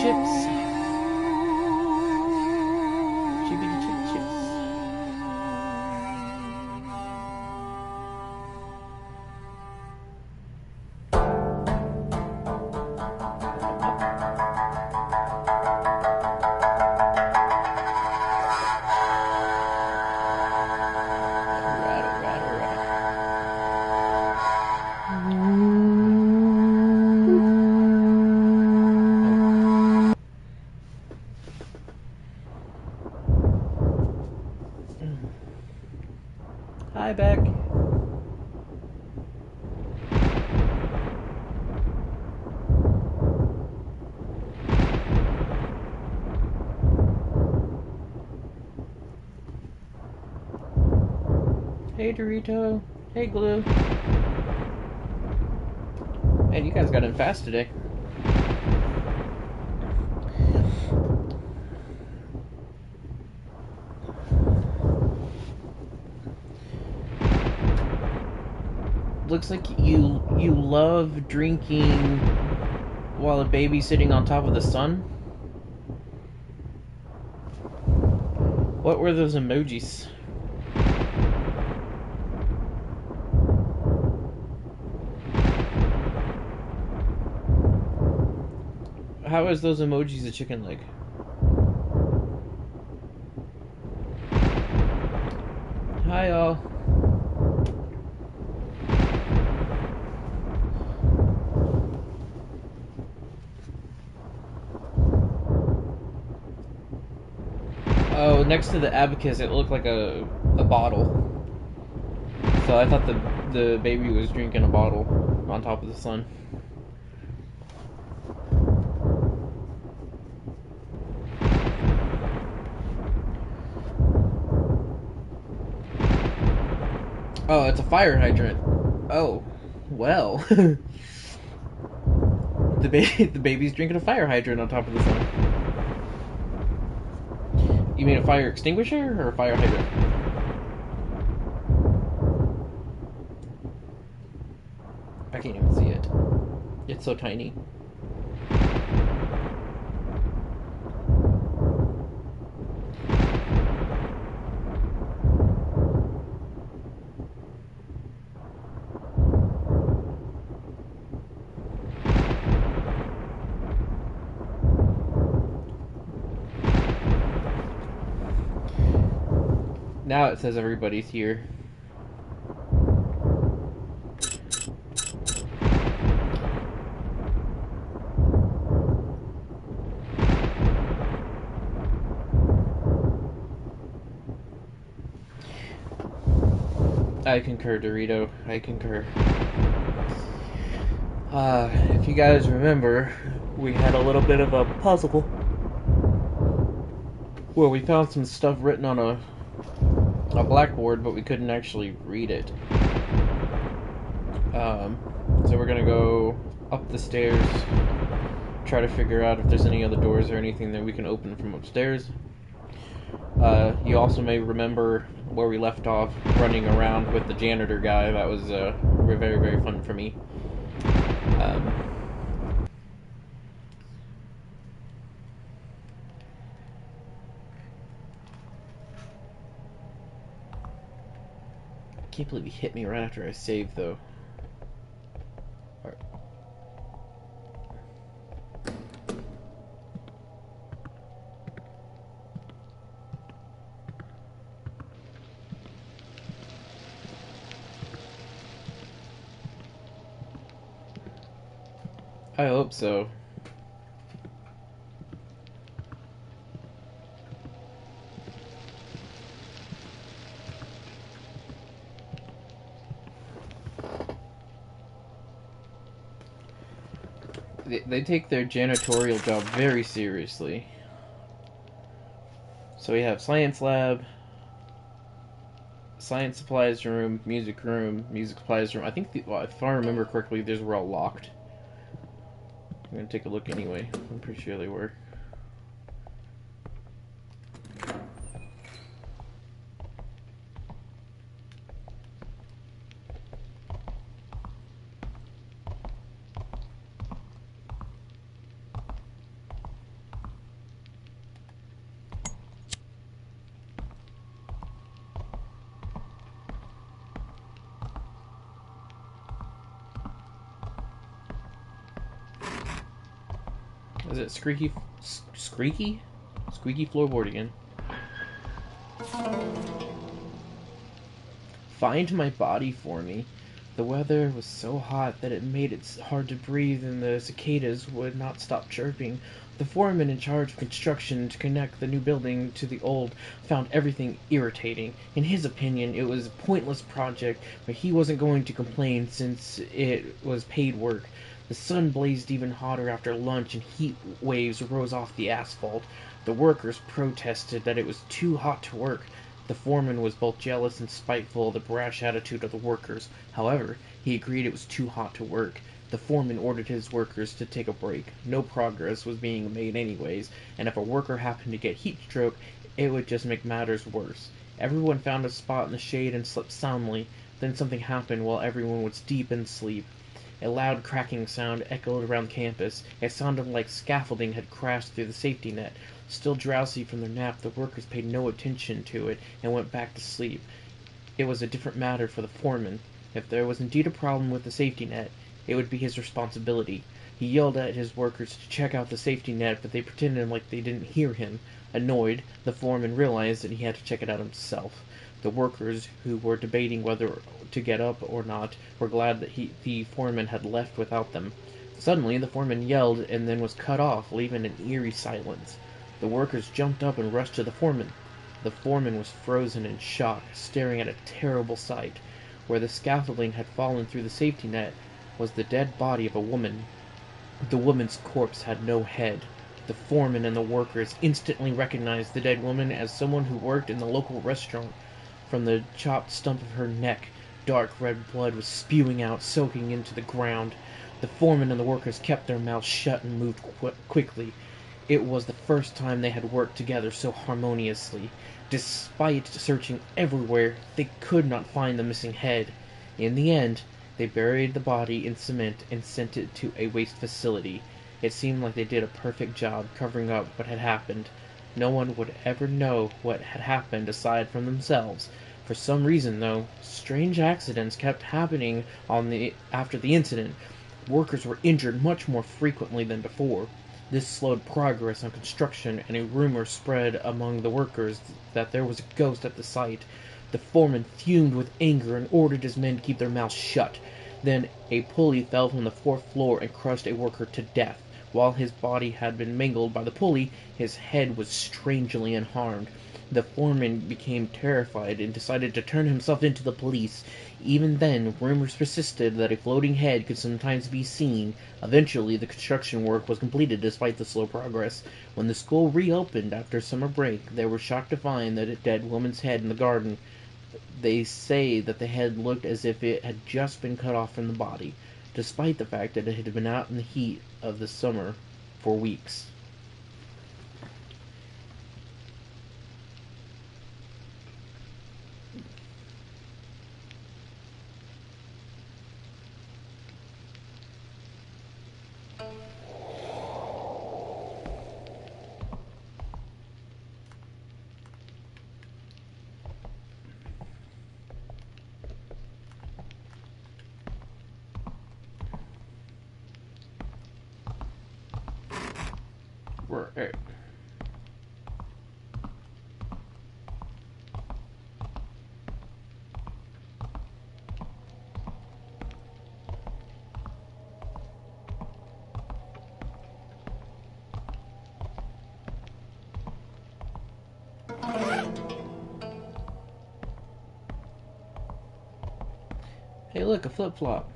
chips. Chippity chip chips. Hi, Beck. Hey, Dorito. Hey, Glue. Man, you guys got in fast today. Looks like you love drinking while a baby's sitting on top of the sun. What were those emojis? How is those emojis a chicken leg? Hi, all. Oh, next to the abacus, it looked like a bottle. So I thought the baby was drinking a bottle on top of the sun. Oh, it's a fire hydrant. Oh, well. the baby's drinking a fire hydrant on top of the sun. You mean a fire extinguisher or a fire hydrant? I can't even see it. It's so tiny. Now it says everybody's here. I concur, Dorito. I concur. If you guys remember, we had a little bit of a puzzle where we found some stuff written on a blackboard, but we couldn't actually read it. So we're gonna go up the stairs, try to figure out if there's any other doors or anything that we can open from upstairs. You also may remember where we left off running around with the janitor guy. That was very, very fun for me. I can't believe he hit me right after I saved, though. All right. I hope so. They take their janitorial job very seriously. So we have science lab, science supplies room, music supplies room. I think, if I remember correctly, these were all locked. I'm gonna take a look anyway. I'm pretty sure they were. Is it squeaky floorboard again? Find my body for me. The weather was so hot that it made it hard to breathe, and the cicadas would not stop chirping. The foreman in charge of construction to connect the new building to the old found everything irritating. In his opinion, it was a pointless project, but he wasn't going to complain since it was paid work. The sun blazed even hotter after lunch, and heat waves rose off the asphalt. The workers protested that it was too hot to work. The foreman was both jealous and spiteful of the brash attitude of the workers. However, he agreed it was too hot to work. The foreman ordered his workers to take a break. No progress was being made anyways, and if a worker happened to get heat stroke, it would just make matters worse. Everyone found a spot in the shade and slept soundly. Then something happened while everyone was deep in sleep. A loud cracking sound echoed around campus. It sounded like scaffolding had crashed through the safety net. Still drowsy from their nap, the workers paid no attention to it and went back to sleep. It was a different matter for the foreman. If there was indeed a problem with the safety net, it would be his responsibility. He yelled at his workers to check out the safety net, but they pretended like they didn't hear him. Annoyed, the foreman realized that he had to check it out himself. The workers, who were debating whether to get up or not, were glad that the foreman had left without them. Suddenly, the foreman yelled and then was cut off, leaving an eerie silence. The workers jumped up and rushed to the foreman. The foreman was frozen in shock, staring at a terrible sight. Where the scaffolding had fallen through the safety net was the dead body of a woman. The woman's corpse had no head. The foreman and the workers instantly recognized the dead woman as someone who worked in the local restaurant. From the chopped stump of her neck, dark red blood was spewing out, soaking into the ground. The foreman and the workers kept their mouths shut and moved quickly. It was the first time they had worked together so harmoniously. Despite searching everywhere, they could not find the missing head. In the end, they buried the body in cement and sent it to a waste facility. It seemed like they did a perfect job covering up what had happened. No one would ever know what had happened aside from themselves. For some reason, though, strange accidents kept happening after the incident. Workers were injured much more frequently than before. This slowed progress on construction, and a rumor spread among the workers that there was a ghost at the site. The foreman fumed with anger and ordered his men to keep their mouths shut. Then a pulley fell from the fourth floor and crushed a worker to death. While his body had been mangled by the pulley, his head was strangely unharmed. The foreman became terrified and decided to turn himself in to the police. Even then, rumors persisted that a floating head could sometimes be seen. Eventually, the construction work was completed despite the slow progress. When the school reopened after summer break, they were shocked to find that a dead woman's head in the garden. They say that the head looked as if it had just been cut off from the body, despite the fact that it had been out in the heat of the summer for weeks. Right. Hey, look, a flip-flop.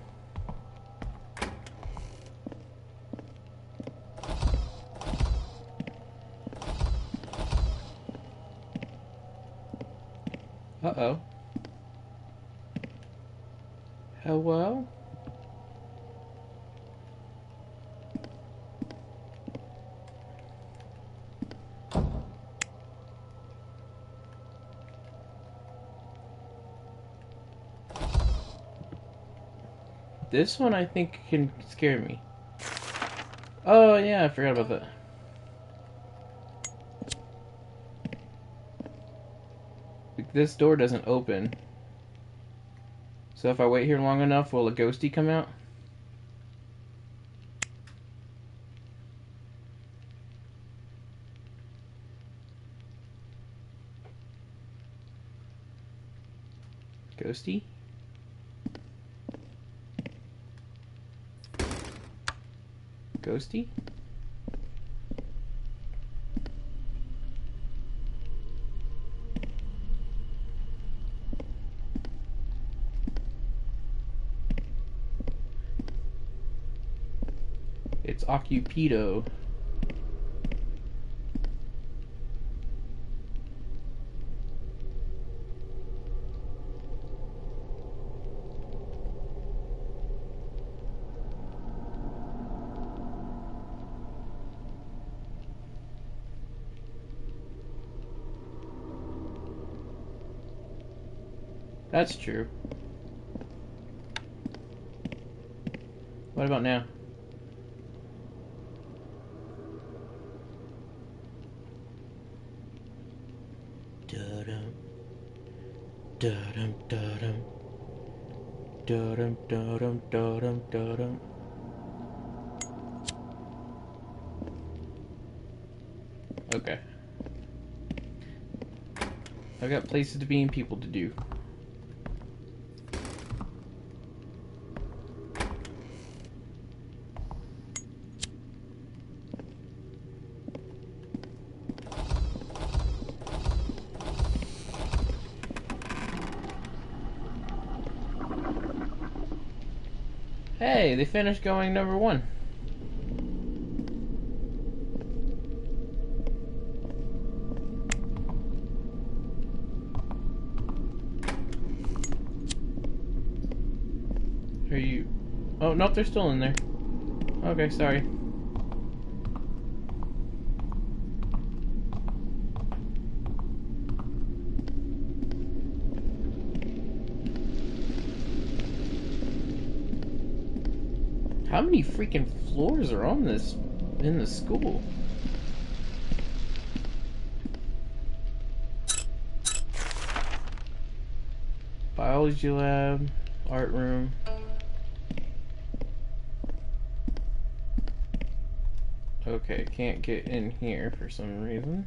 Uh-oh. Hello? This one I think can scare me. Oh yeah, I forgot about that. This door doesn't open. So if I wait here long enough, will a ghosty come out? Ghosty? Ghosty? It's Occupido. That's true. What about now? Da-dum. Da-dum, da-dum. Da-dum, da-dum, da-dum, da-dum. Okay. I've got places to be and people to do. Hey, they finished going number 1. Are you... Oh, nope, they're still in there. Okay, sorry. How many freaking floors are on this in the school? Biology lab, art room. Okay, can't get in here for some reason.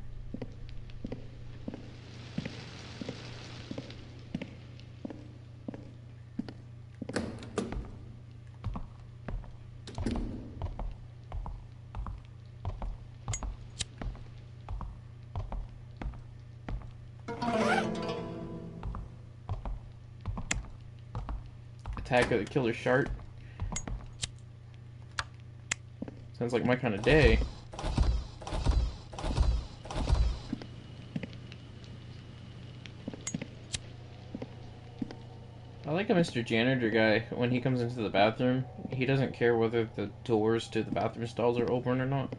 Attack of the Killer Shark. Sounds like my kind of day. I like a Mr. Janitor guy, when he comes into the bathroom, he doesn't care whether the doors to the bathroom stalls are open or not.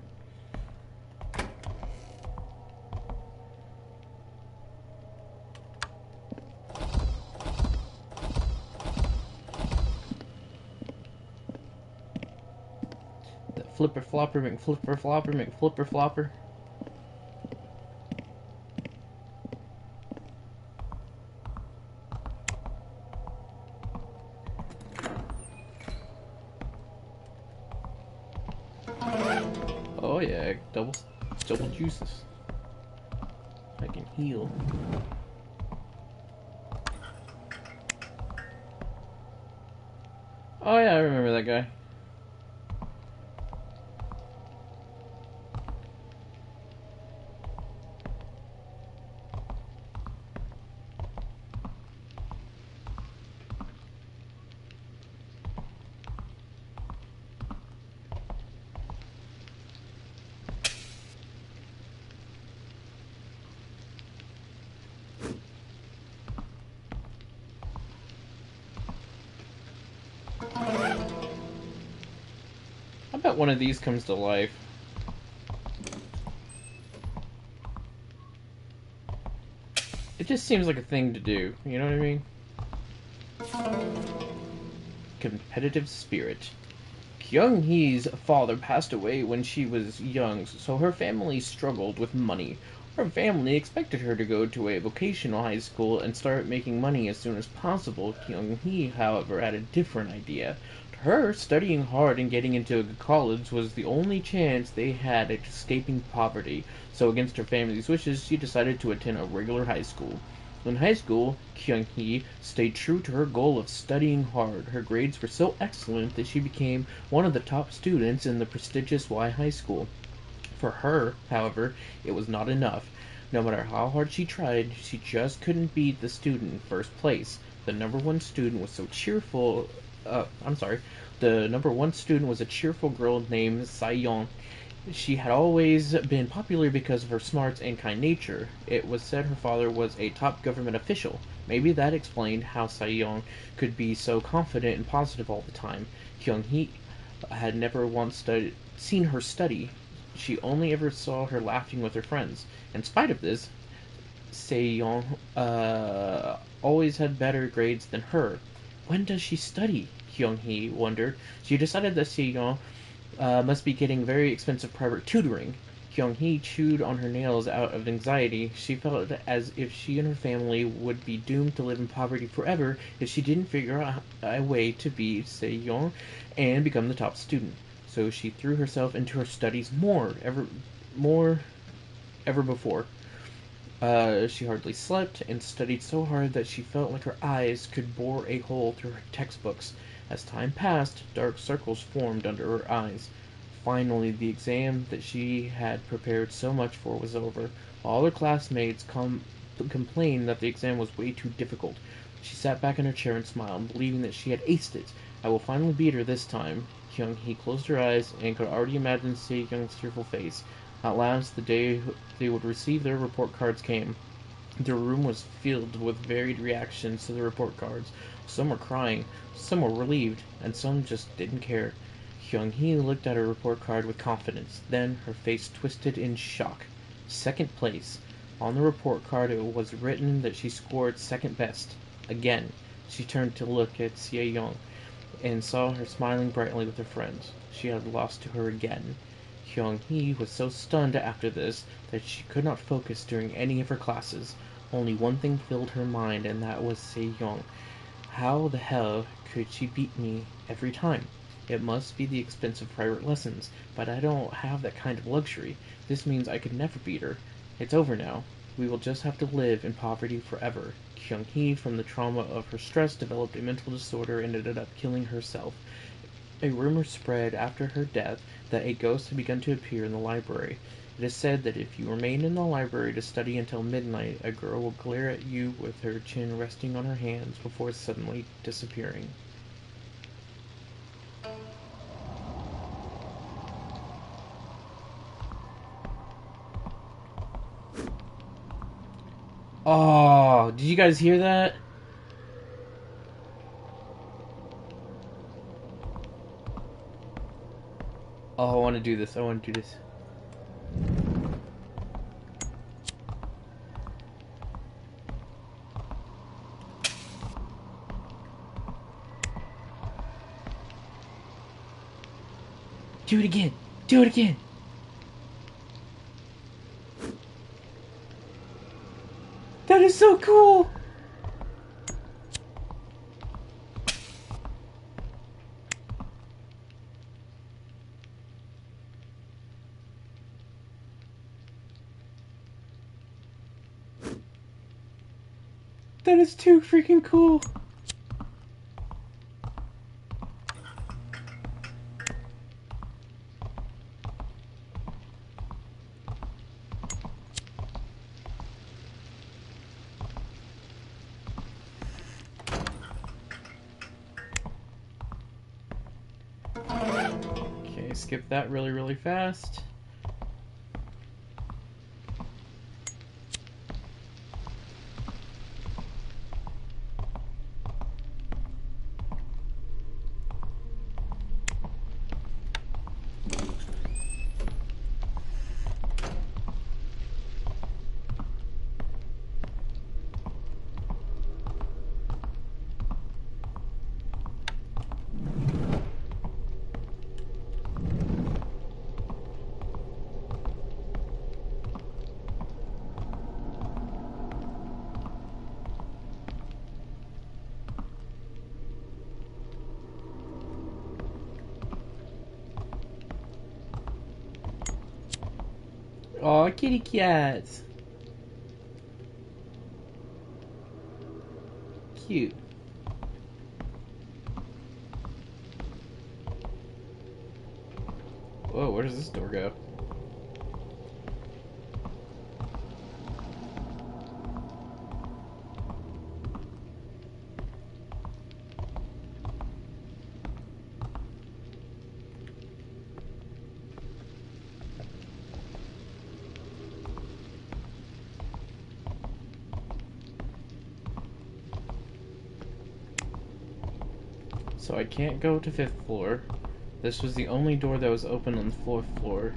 Flipper flopper, McFlipper flopper, McFlipper flopper. Oh yeah, double juices. I can heal. Oh yeah, I remember that guy. I bet one of these comes to life. It just seems like a thing to do, you know what I mean? Competitive spirit. Kyung-hee's father passed away when she was young, so her family struggled with money. Her family expected her to go to a vocational high school and start making money as soon as possible. Kyung-hee, however, had a different idea. To her, studying hard and getting into a good college was the only chance they had at escaping poverty, so against her family's wishes, she decided to attend a regular high school. In high school, Kyung-hee stayed true to her goal of studying hard. Her grades were so excellent that she became one of the top students in the prestigious Y High School. For her, however, it was not enough. No matter how hard she tried, she just couldn't beat the student in first place. The number one student was so cheerful. I'm sorry. The number one student was a cheerful girl named Sayon. She had always been popular because of her smarts and kind nature. It was said her father was a top government official. Maybe that explained how Sayon could be so confident and positive all the time. Kyung-hee had never once seen her study. She only ever saw her laughing with her friends. In spite of this, Sayon always had better grades than her. When does she study? Kyung-hee wondered. She decided that Sayon must be getting very expensive private tutoring. Kyung-hee chewed on her nails out of anxiety. She felt as if she and her family would be doomed to live in poverty forever if she didn't figure out a way to beat Sejong and become the top student. So she threw herself into her studies more, ever before. She hardly slept and studied so hard that she felt like her eyes could bore a hole through her textbooks. As time passed, dark circles formed under her eyes. Finally, the exam that she had prepared so much for was over. All her classmates complained that the exam was way too difficult. She sat back in her chair and smiled, believing that she had aced it. I will finally beat her this time. Kyung-hee closed her eyes and could already imagine Se-young's tearful face. At last, the day they would receive their report cards came. The room was filled with varied reactions to the report cards. Some were crying, some were relieved, and some just didn't care. Hyung-hee looked at her report card with confidence. Then her face twisted in shock. Second place. On the report card it was written that she scored second best. Again. She turned to look at Se-young and saw her smiling brightly with her friends. She had lost to her again. Hyung-hee was so stunned after this that she could not focus during any of her classes. Only one thing filled her mind, and that was Se-young. How the hell could she beat me every time? It must be the expensive private lessons, but I don't have that kind of luxury. This means I could never beat her. It's over now. We will just have to live in poverty forever. Kyung-hee, from the trauma of her stress, developed a mental disorder and ended up killing herself. A rumor spread after her death that a ghost had begun to appear in the library. It is said that if you remain in the library to study until midnight, a girl will glare at you with her chin resting on her hands before suddenly disappearing. Oh, did you guys hear that? Oh, I want to do this. I want to do this. Do it again. Do it again. That is so cool. That is too freaking cool. Okay, skip that really fast. Aw, kitty cats. cute. Whoa, where does this door go? So I can't go to 5th floor. This was the only door that was open on the 4th floor.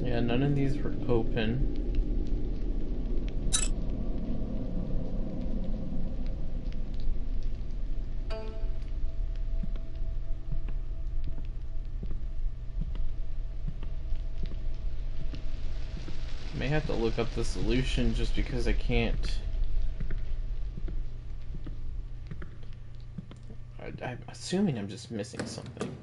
Yeah, none of these were open. I may have to look up the solution just because I can't. I'm assuming I'm just missing something.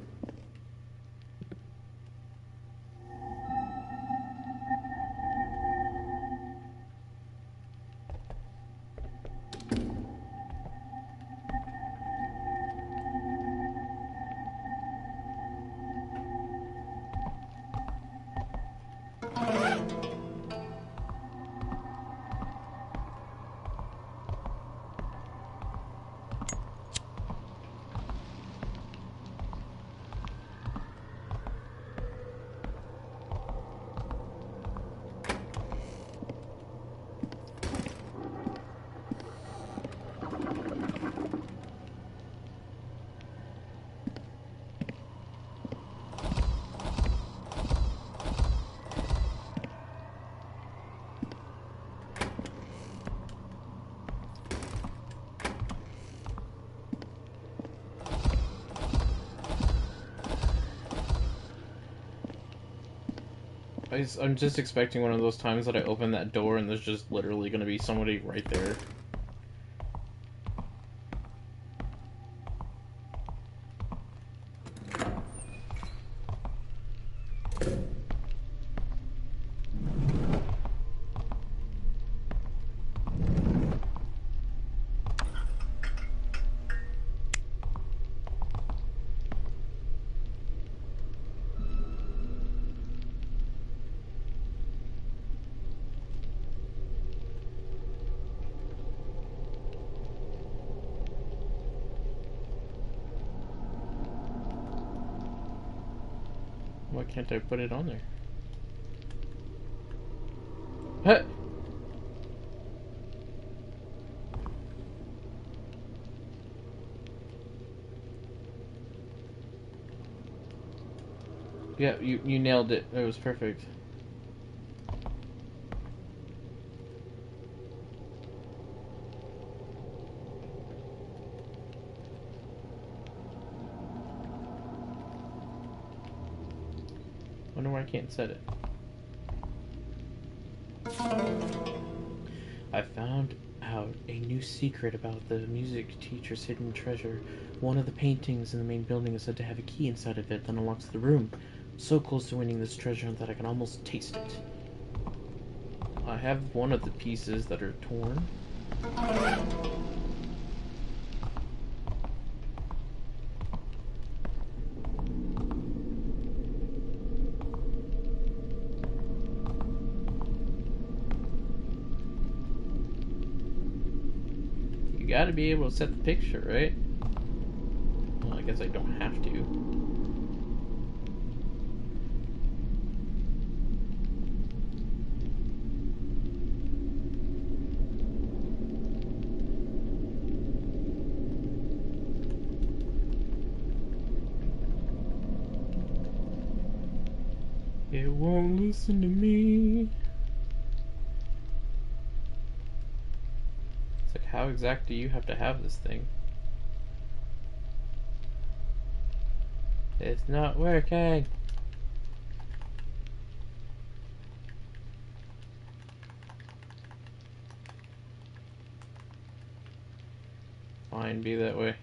I'm just expecting one of those times that I open that door and there's just literally going to be somebody right there. Why can't I put it on there? Huh? Yeah, you nailed it. It was perfect. Wonder why I can't set it. I found out a new secret about the music teacher's hidden treasure. One of the paintings in the main building is said to have a key inside of it that unlocks the room. So close to winning this treasure that I can almost taste it. I have one of the pieces that are torn. You gotta be able to set the picture, right? Well, I guess I don't have to. It won't listen to me. It's like, how exact do you have to have this thing? It's not working. Fine, be that way.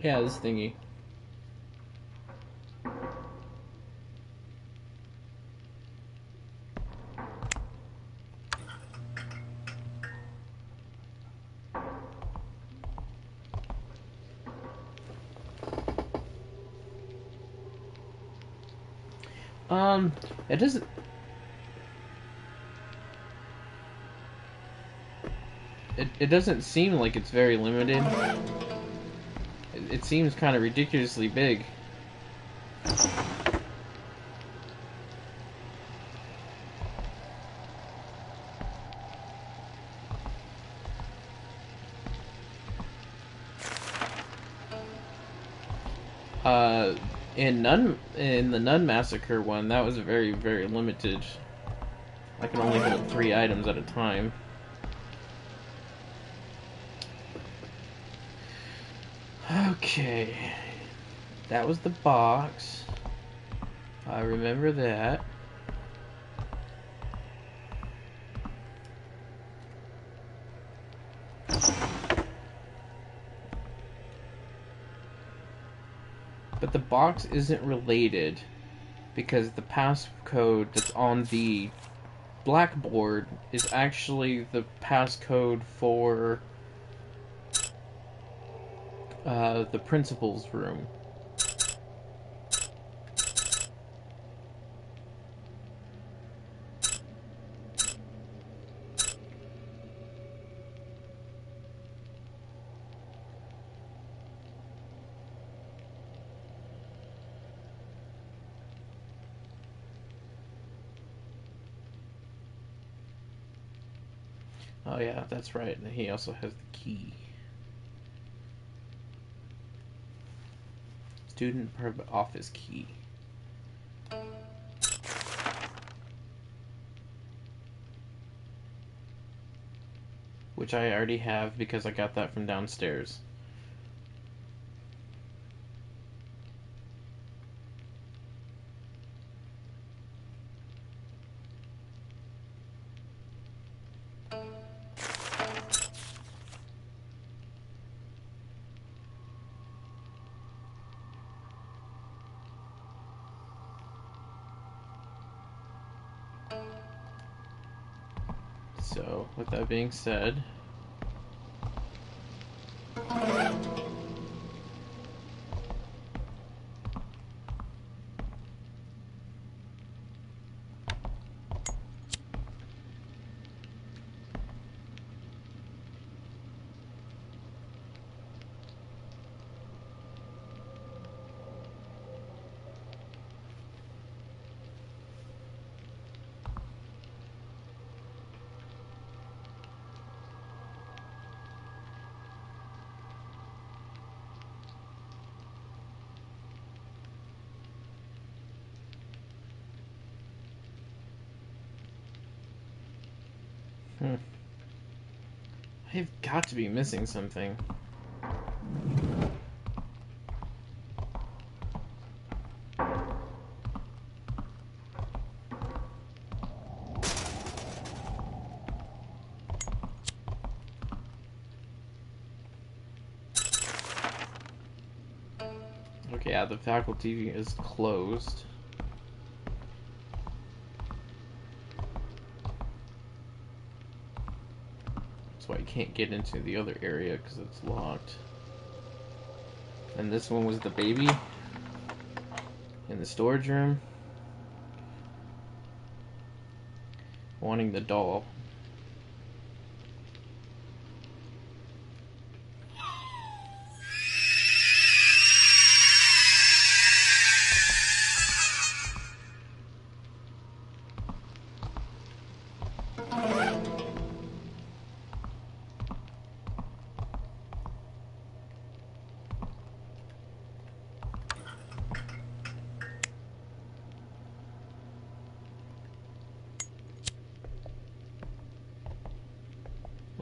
Yeah, this thingy. It doesn't. It doesn't seem like it's very limited. It seems kind of ridiculously big. In the Nun Massacre one, that was very, very limited. I can only hold 3 items at a time. Okay. That was the box. I remember that. But the box isn't related because the passcode that's on the blackboard is actually the passcode for the principal's room. Oh yeah, that's right. And he also has the key. Student office key. Which I already have because I got that from downstairs. So, with that being said, I've got to be missing something. Okay, yeah, the faculty is closed. That's why you can't get into the other area because it's locked. And this one was the baby in the storage room wanting the doll.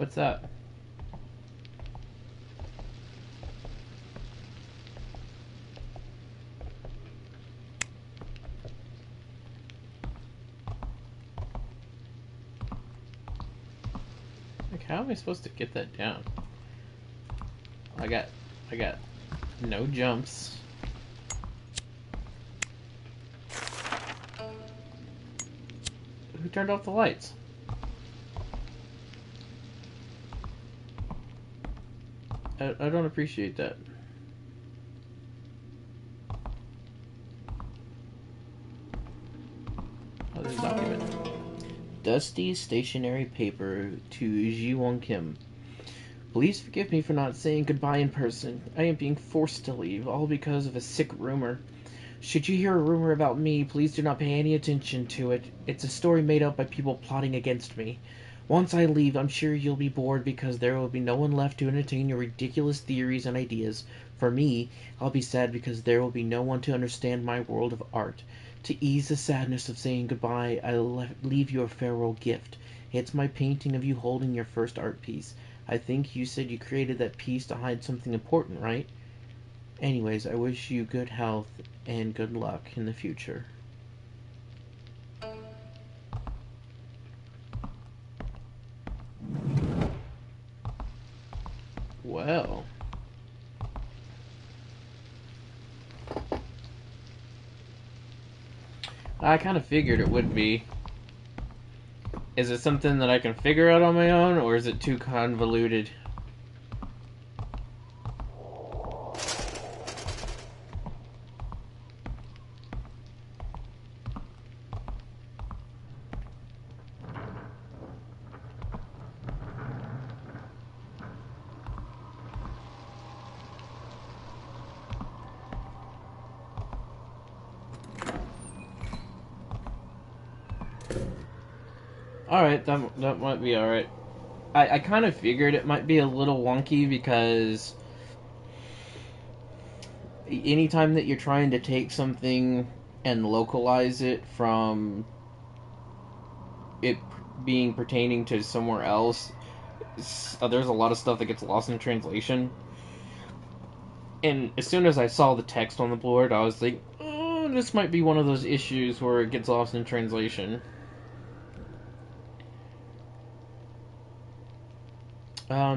What's that? Like, how am I supposed to get that down? I got no jumps. Who turned off the lights? I don't appreciate that. Oh, there's a document. Dusty stationery paper to Ji-Won Kim. Please forgive me for not saying goodbye in person. I am being forced to leave, all because of a sick rumor. Should you hear a rumor about me, please do not pay any attention to it. It's a story made up by people plotting against me. Once I leave, I'm sure you'll be bored because there will be no one left to entertain your ridiculous theories and ideas. For me, I'll be sad because there will be no one to understand my world of art. To ease the sadness of saying goodbye, I'll leave you a farewell gift. It's my painting of you holding your first art piece. I think you said you created that piece to hide something important, right? Anyways, I wish you good health and good luck in the future. Well. I kind of figured it would be. Is it something that I can figure out on my own, or is it too convoluted? Alright, that might be alright. I kind of figured it might be a little wonky because anytime that you're trying to take something and localize it from it being pertaining to somewhere else, there's a lot of stuff that gets lost in translation. And as soon as I saw the text on the board, I was like, oh, this might be one of those issues where it gets lost in translation.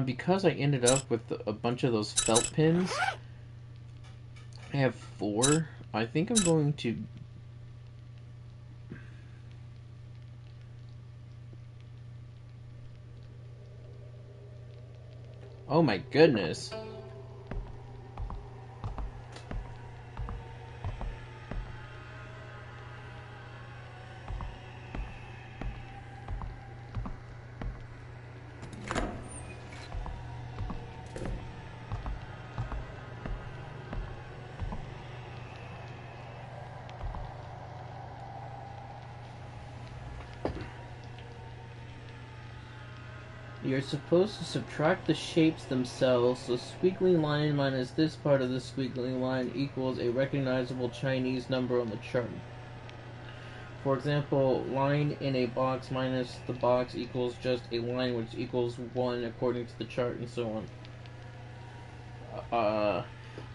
Because I ended up with a bunch of those felt pins, I have 4. I think I'm going to... Oh my goodness. You're supposed to subtract the shapes themselves, so squiggly line minus this part of the squiggly line equals a recognizable Chinese number on the chart. For example, line in a box minus the box equals just a line which equals 1 according to the chart, and so on.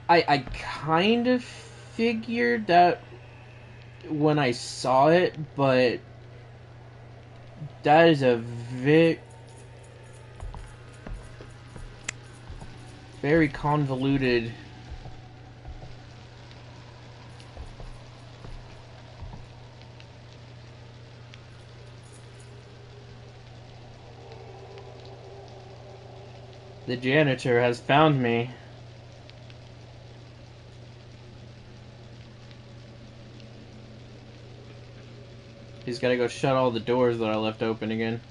I kind of figured that when I saw it, but that is a very convoluted. The janitor has found me. He's gotta go shut all the doors that I left open again.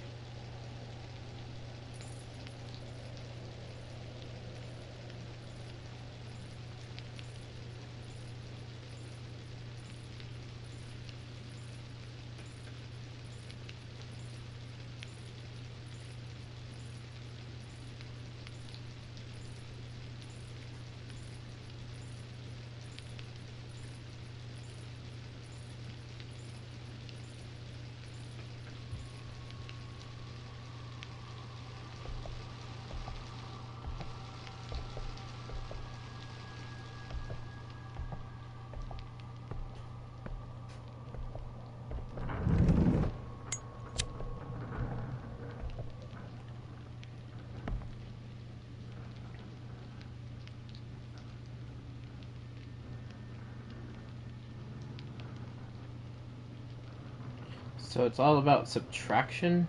So it's all about subtraction.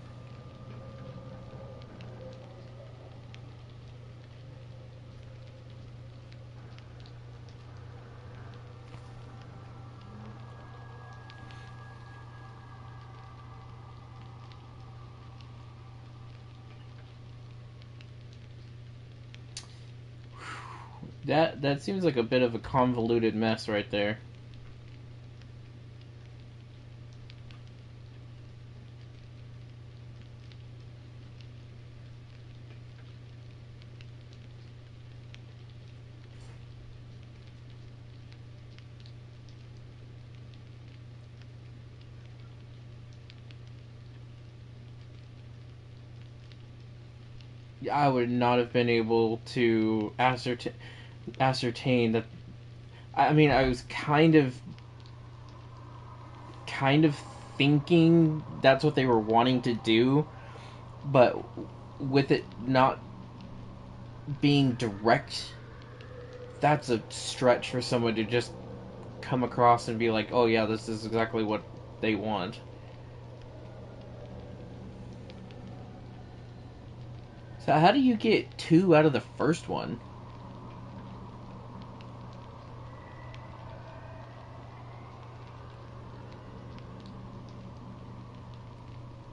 That seems like a bit of a convoluted mess right there. I would not have been able to ascertain that. I mean, I was kind of thinking that's what they were wanting to do, but with it not being direct, that's a stretch for someone to just come across and be like, oh yeah, this is exactly what they want. So how do you get 2 out of the first one?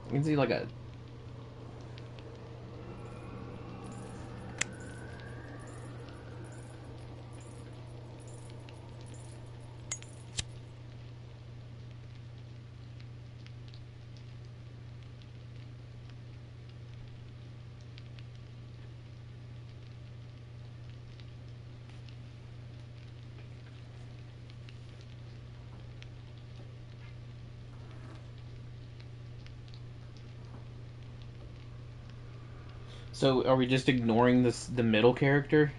You can see like a... So are we just ignoring the middle character?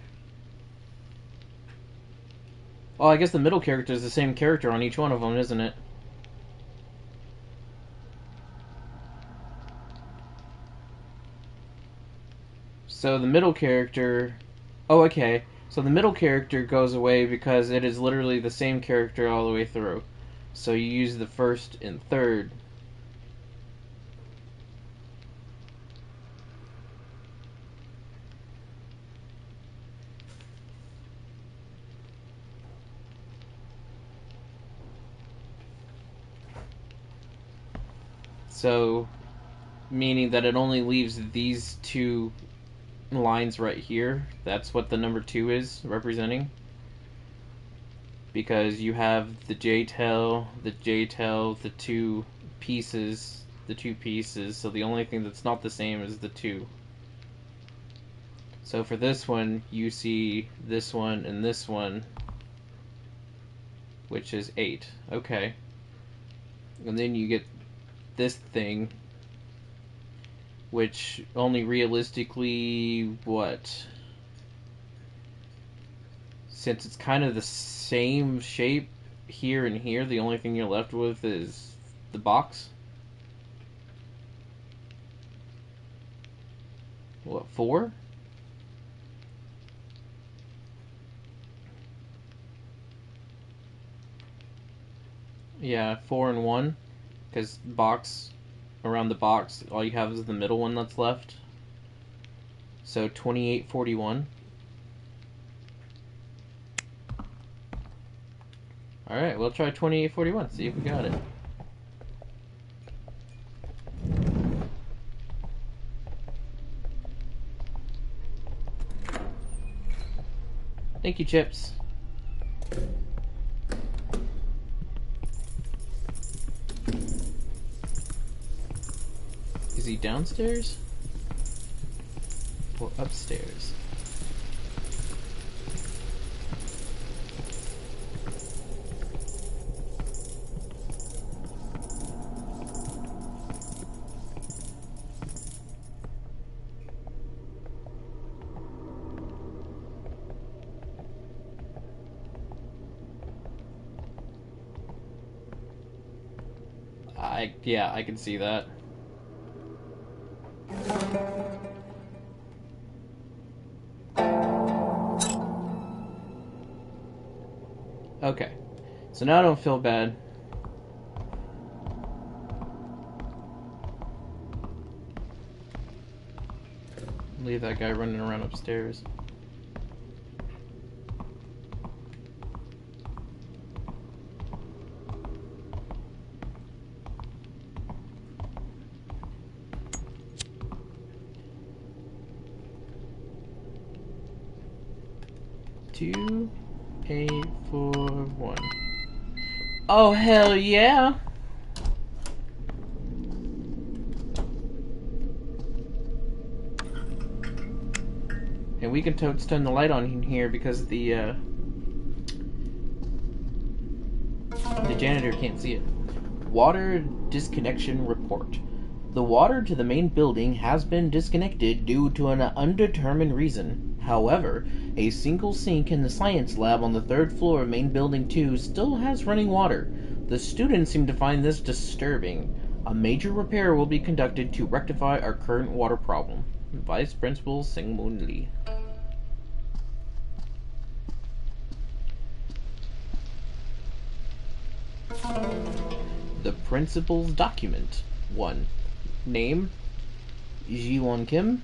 Oh, I guess the middle character is the same character on each one of them, isn't it? So the middle character... Oh, okay. So the middle character goes away because it is literally the same character all the way through. So you use the first and third. So, meaning that it only leaves these 2 lines right here. That's what the number 2 is representing. Because you have the J-tail, the 2 pieces, so the only thing that's not the same is the 2. So for this one, you see this one and this one, which is 8. Okay. And then you get this thing, which only realistically, what? Since it's kind of the same shape here and here, the only thing you're left with is the box. What, 4? Yeah, 4 and 1. Because box, around the box, all you have is the middle one that's left. So 2841. Alright, we'll try 2841, see if we got it. Thank you, Chips. Is he downstairs? Or upstairs? Yeah, I can see that. Okay. So now I don't feel bad. Leave that guy running around upstairs. Two, 8, 4, 1. Oh, hell yeah! And we can totes turn the light on in here because the janitor can't see it. Water disconnection report. The water to the main building has been disconnected due to an undetermined reason. However, a single sink in the science lab on the 3rd floor of main building 2 still has running water. The students seem to find this disturbing. A major repair will be conducted to rectify our current water problem. Vice Principal Singmoon Lee. The principal's document. 1. Name: Ji-won Kim,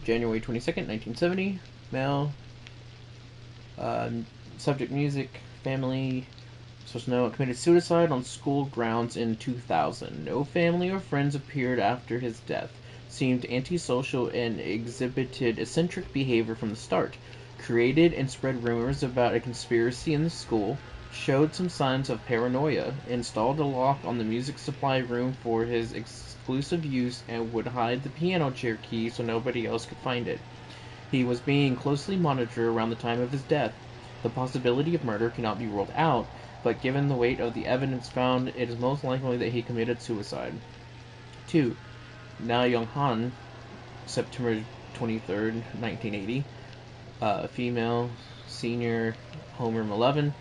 January 22nd, 1970, male. Subject: music, family. Supposed to know, committed suicide on school grounds in 2000. No family or friends appeared after his death. Seemed antisocial and exhibited eccentric behavior from the start. Created and spread rumors about a conspiracy in the school. Showed some signs of paranoia. Installed a lock on the music supply room for his exclusive use and would hide the piano chair key so nobody else could find it. He was being closely monitored around the time of his death. The possibility of murder cannot be ruled out, but given the weight of the evidence found, it is most likely that he committed suicide. 2. Na Young-han, September 23rd, 1980. Female, senior, homeroom 11.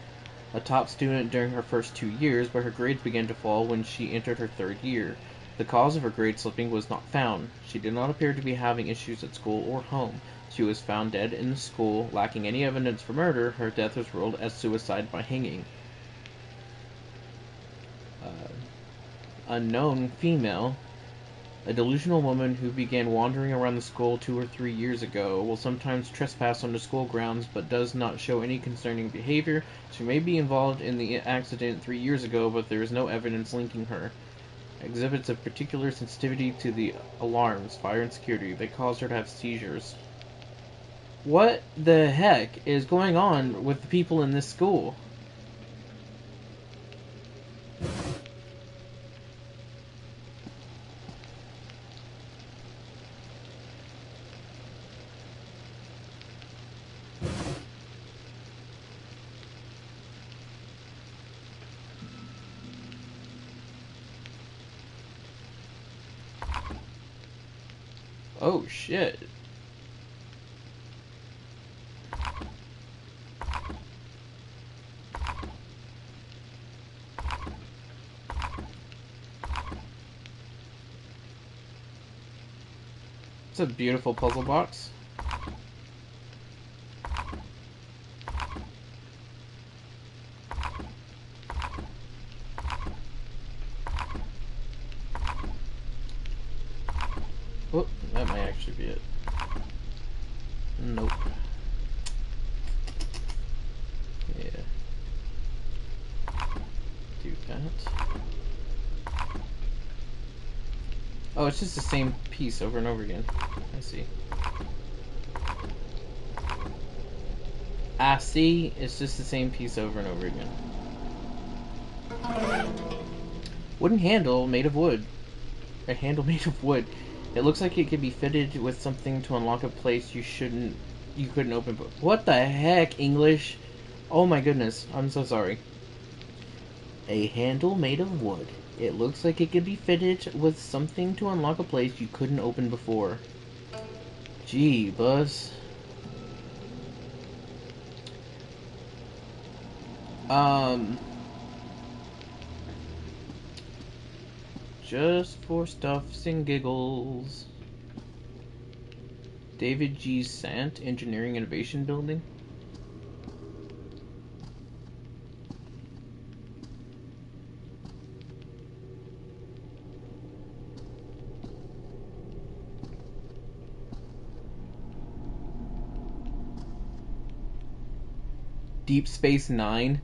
A top student during her first 2 years, but her grades began to fall when she entered her 3rd year. The cause of her grade slipping was not found. She did not appear to be having issues at school or home. She was found dead in the school, lacking any evidence for murder. Her death was ruled as suicide by hanging. Unknown, female. A delusional woman who began wandering around the school 2 or 3 years ago, will sometimes trespass on the school grounds but does not show any concerning behavior. She may be involved in the accident 3 years ago, but there is no evidence linking her. Exhibits a particular sensitivity to the alarms, fire and security. They caused her to have seizures. What the heck is going on with the people in this school? Oh shit. It's a beautiful puzzle box. Oh, that might actually be it. Nope. Yeah. Do that. Oh, it's just the same piece over and over again. I see. I see. It's just the same piece over and over again. Wooden handle made of wood. A handle made of wood. It looks like it could be fitted with something to unlock a place you couldn't open. What the heck, English? Oh my goodness, I'm so sorry. A handle made of wood. It looks like it could be fitted with something to unlock a place you couldn't open before. Gee, Buzz. Just for stuffs and giggles. David G. Sant, Engineering Innovation Building. Deep Space Nine.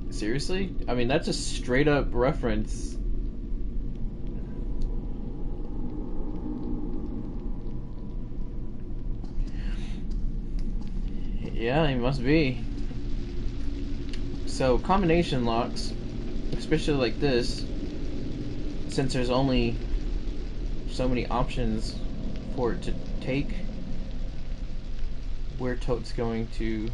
Seriously? I mean, that's a straight up reference. Yeah, he must be. So, combination locks, especially like this, since there's only so many options for it to take, we're totes going to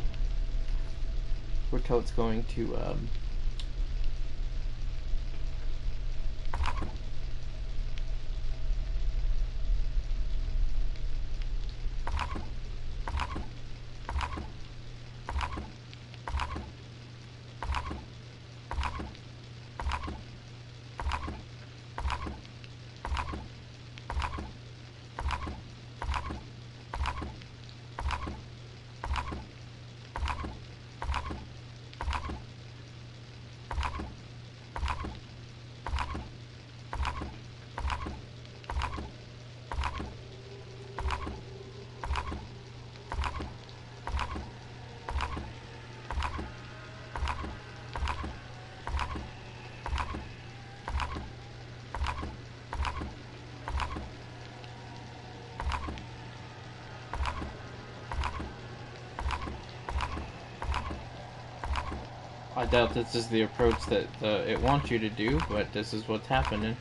I doubt this is the approach that it wants you to do, but this is what's happening.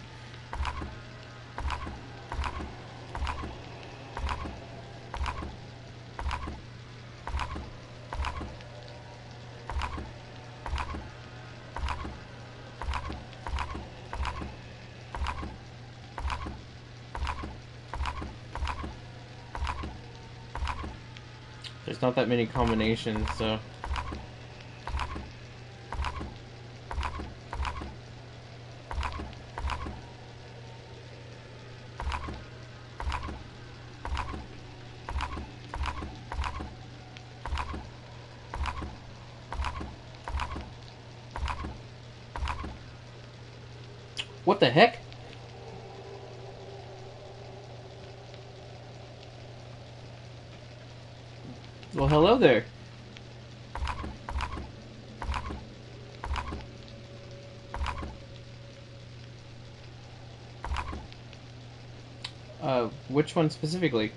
There's not that many combinations, so... What the heck? Well, hello there. Which one specifically?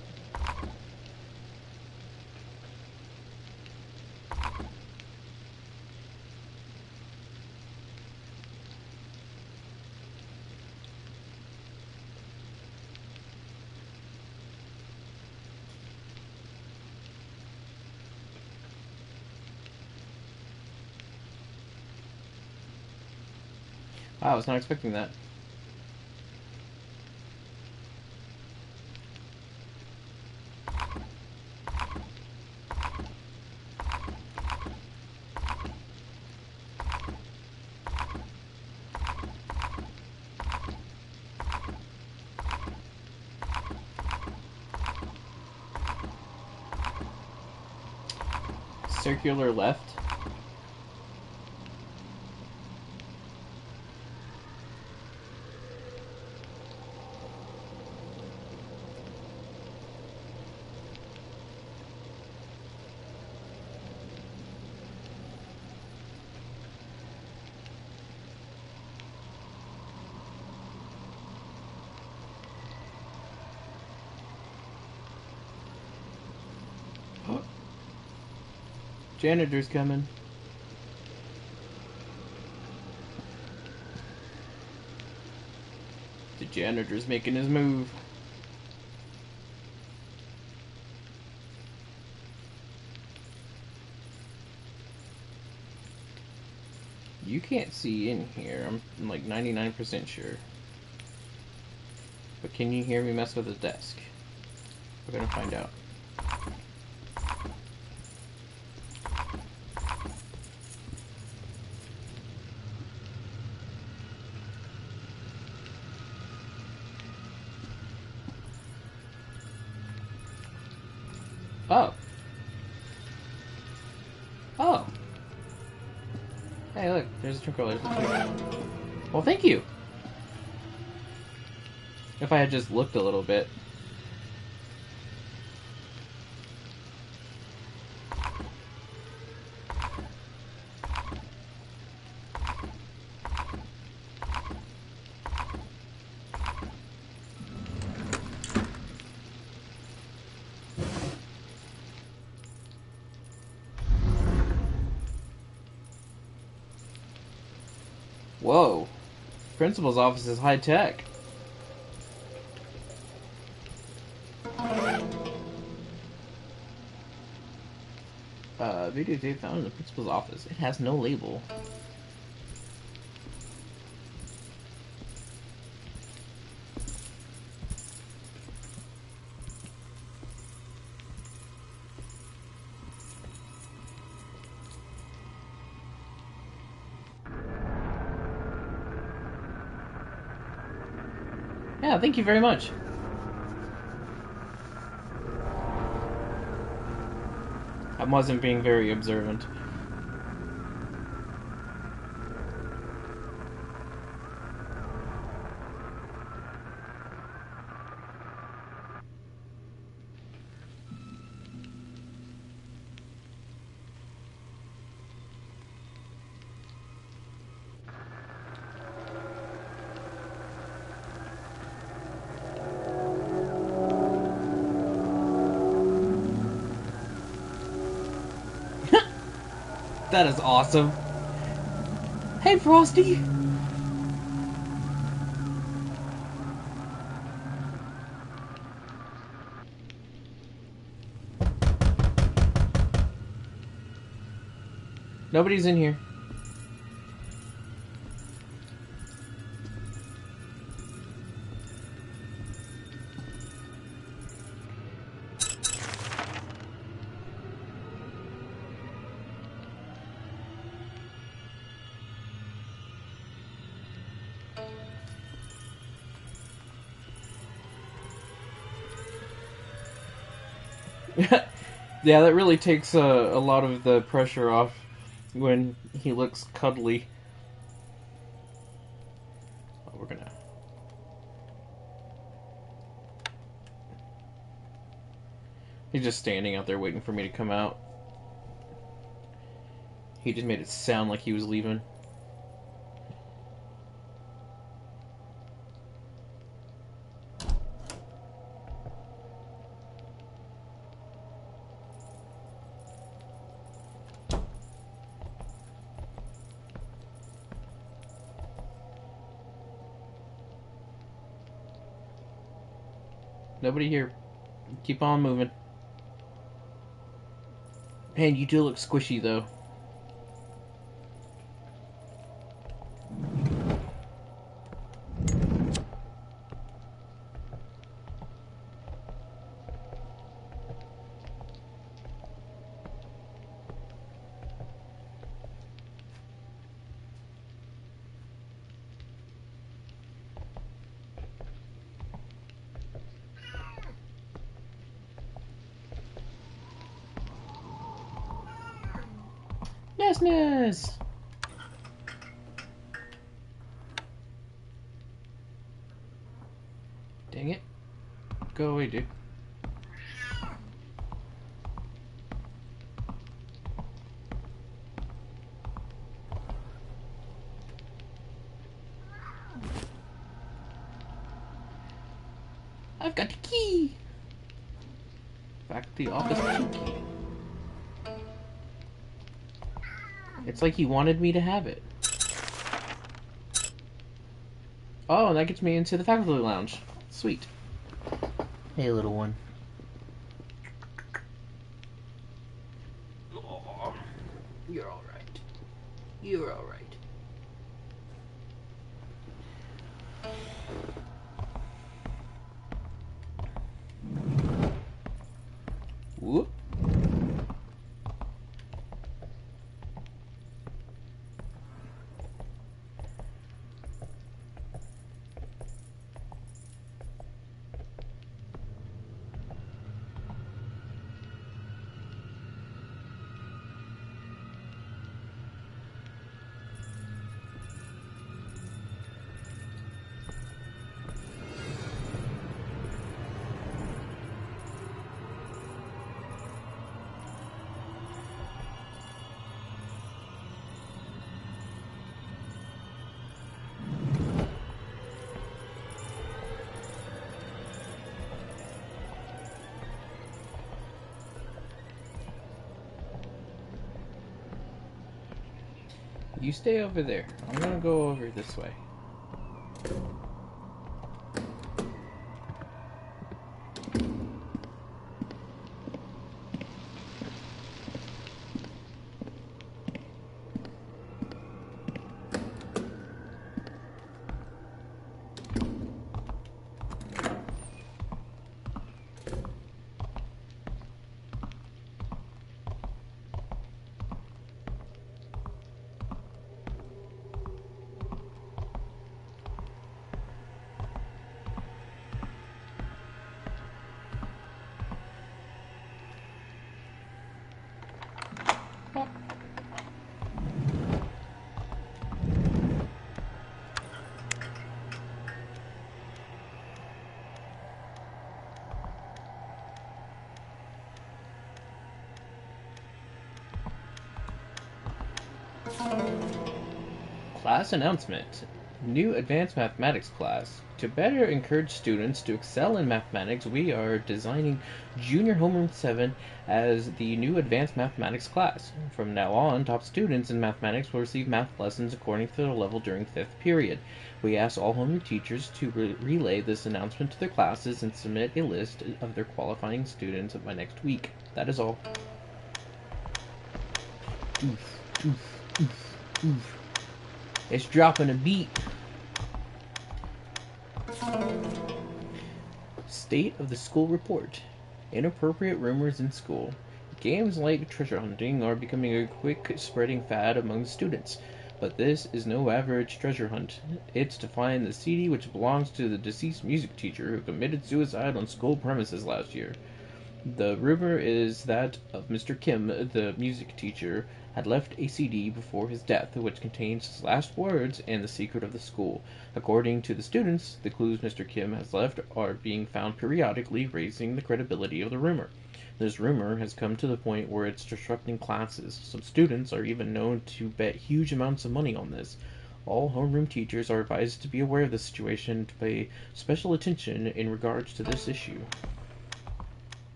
Wow, I was not expecting that. Circular left. Janitor's coming. The janitor's making his move. You can't see in here, I'm like 99% sure. But can you hear me mess with the desk? We're gonna find out. Oh. Oh. Hey, look, there's a controller. Well, thank you. If I had just looked a little bit. Whoa. Principal's office is high tech. Videotape found in the principal's office. It has no label. Yeah, thank you very much. I wasn't being very observant. That is awesome. Hey, Frosty! Nobody's in here. Yeah, that really takes a lot of the pressure off when he looks cuddly. Oh, we're gonna... He's just standing out there waiting for me to come out. He just made it sound like he was leaving. Nobody here. Keep on moving. Man, you do look squishy, though. Yes. Dang it. Go away, dude. I've got the key! Faculty office key. It's like he wanted me to have it. Oh, and that gets me into the faculty lounge. Sweet. Hey, little one. Oh, you're alright. You're alright. Whoop. You stay over there. I'm gonna go over this way. Class announcement. New advanced mathematics class. To better encourage students to excel in mathematics, we are designing Junior Homeroom 7 as the new advanced mathematics class. From now on, top students in mathematics will receive math lessons according to their level during 5th period. We ask all homeroom teachers to relay this announcement to their classes and submit a list of their qualifying students by next week. That is all. Oof, oof, oof, oof. It's dropping a beat. State of the school report. Inappropriate rumors in school. Games like treasure hunting are becoming a quick spreading fad among students. But this is no average treasure hunt. It's to find the CD which belongs to the deceased music teacher who committed suicide on school premises last year. The rumor is that of Mr. Kim, the music teacher, had left a CD before his death, which contains his last words and the secret of the school. According to the students, the clues Mr. Kim has left are being found periodically, raising the credibility of the rumor. This rumor has come to the point where it's disrupting classes. Some students are even known to bet huge amounts of money on this. All homeroom teachers are advised to be aware of the situation and to pay special attention in regards to this issue.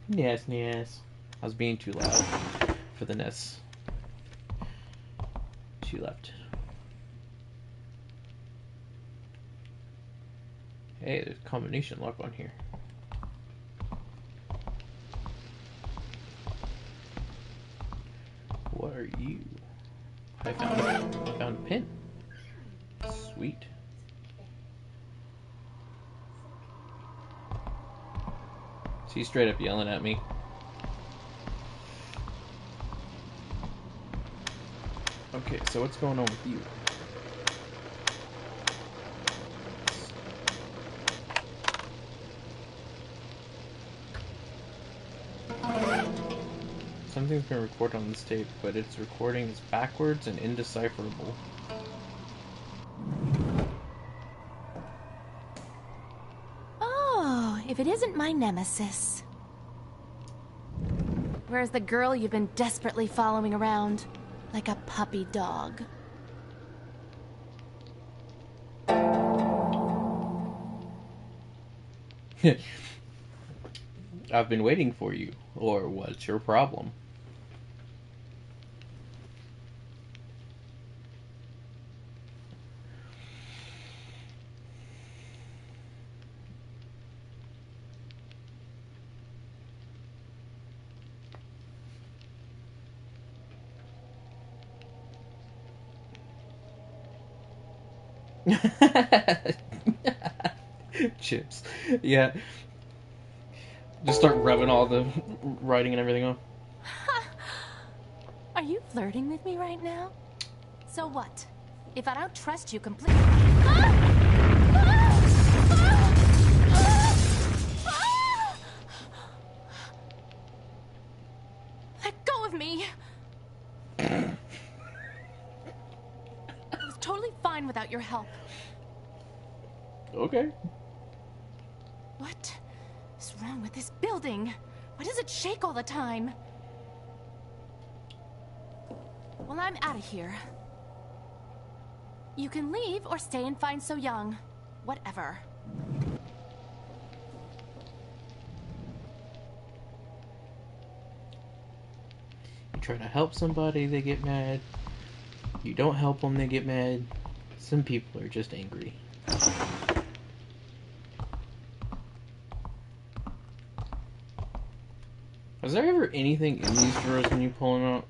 Yes, yes. I was being too loud for the Ness. She left. Hey, there's combination lock on here. What are you? I found a pin. Sweet. She's straight up yelling at me. Okay, so what's going on with you? Something's been recorded on this tape, but its recording is backwards and indecipherable. Oh, if it isn't my nemesis. Where's the girl you've been desperately following around? Like a puppy dog. I've been waiting for you. Or what's your problem? Chips. Yeah. Just start rubbing all the writing and everything off. Are you flirting with me right now? So what? If I don't trust you completely... Let go of me! I was totally fine without your help. Okay. What is wrong with this building? Why does it shake all the time? Well, I'm out of here. You can leave or stay and find So Young. Whatever. You try to help somebody, they get mad. You don't help them, they get mad. Some people are just angry. Is there ever anything in these drawers when you pull them out?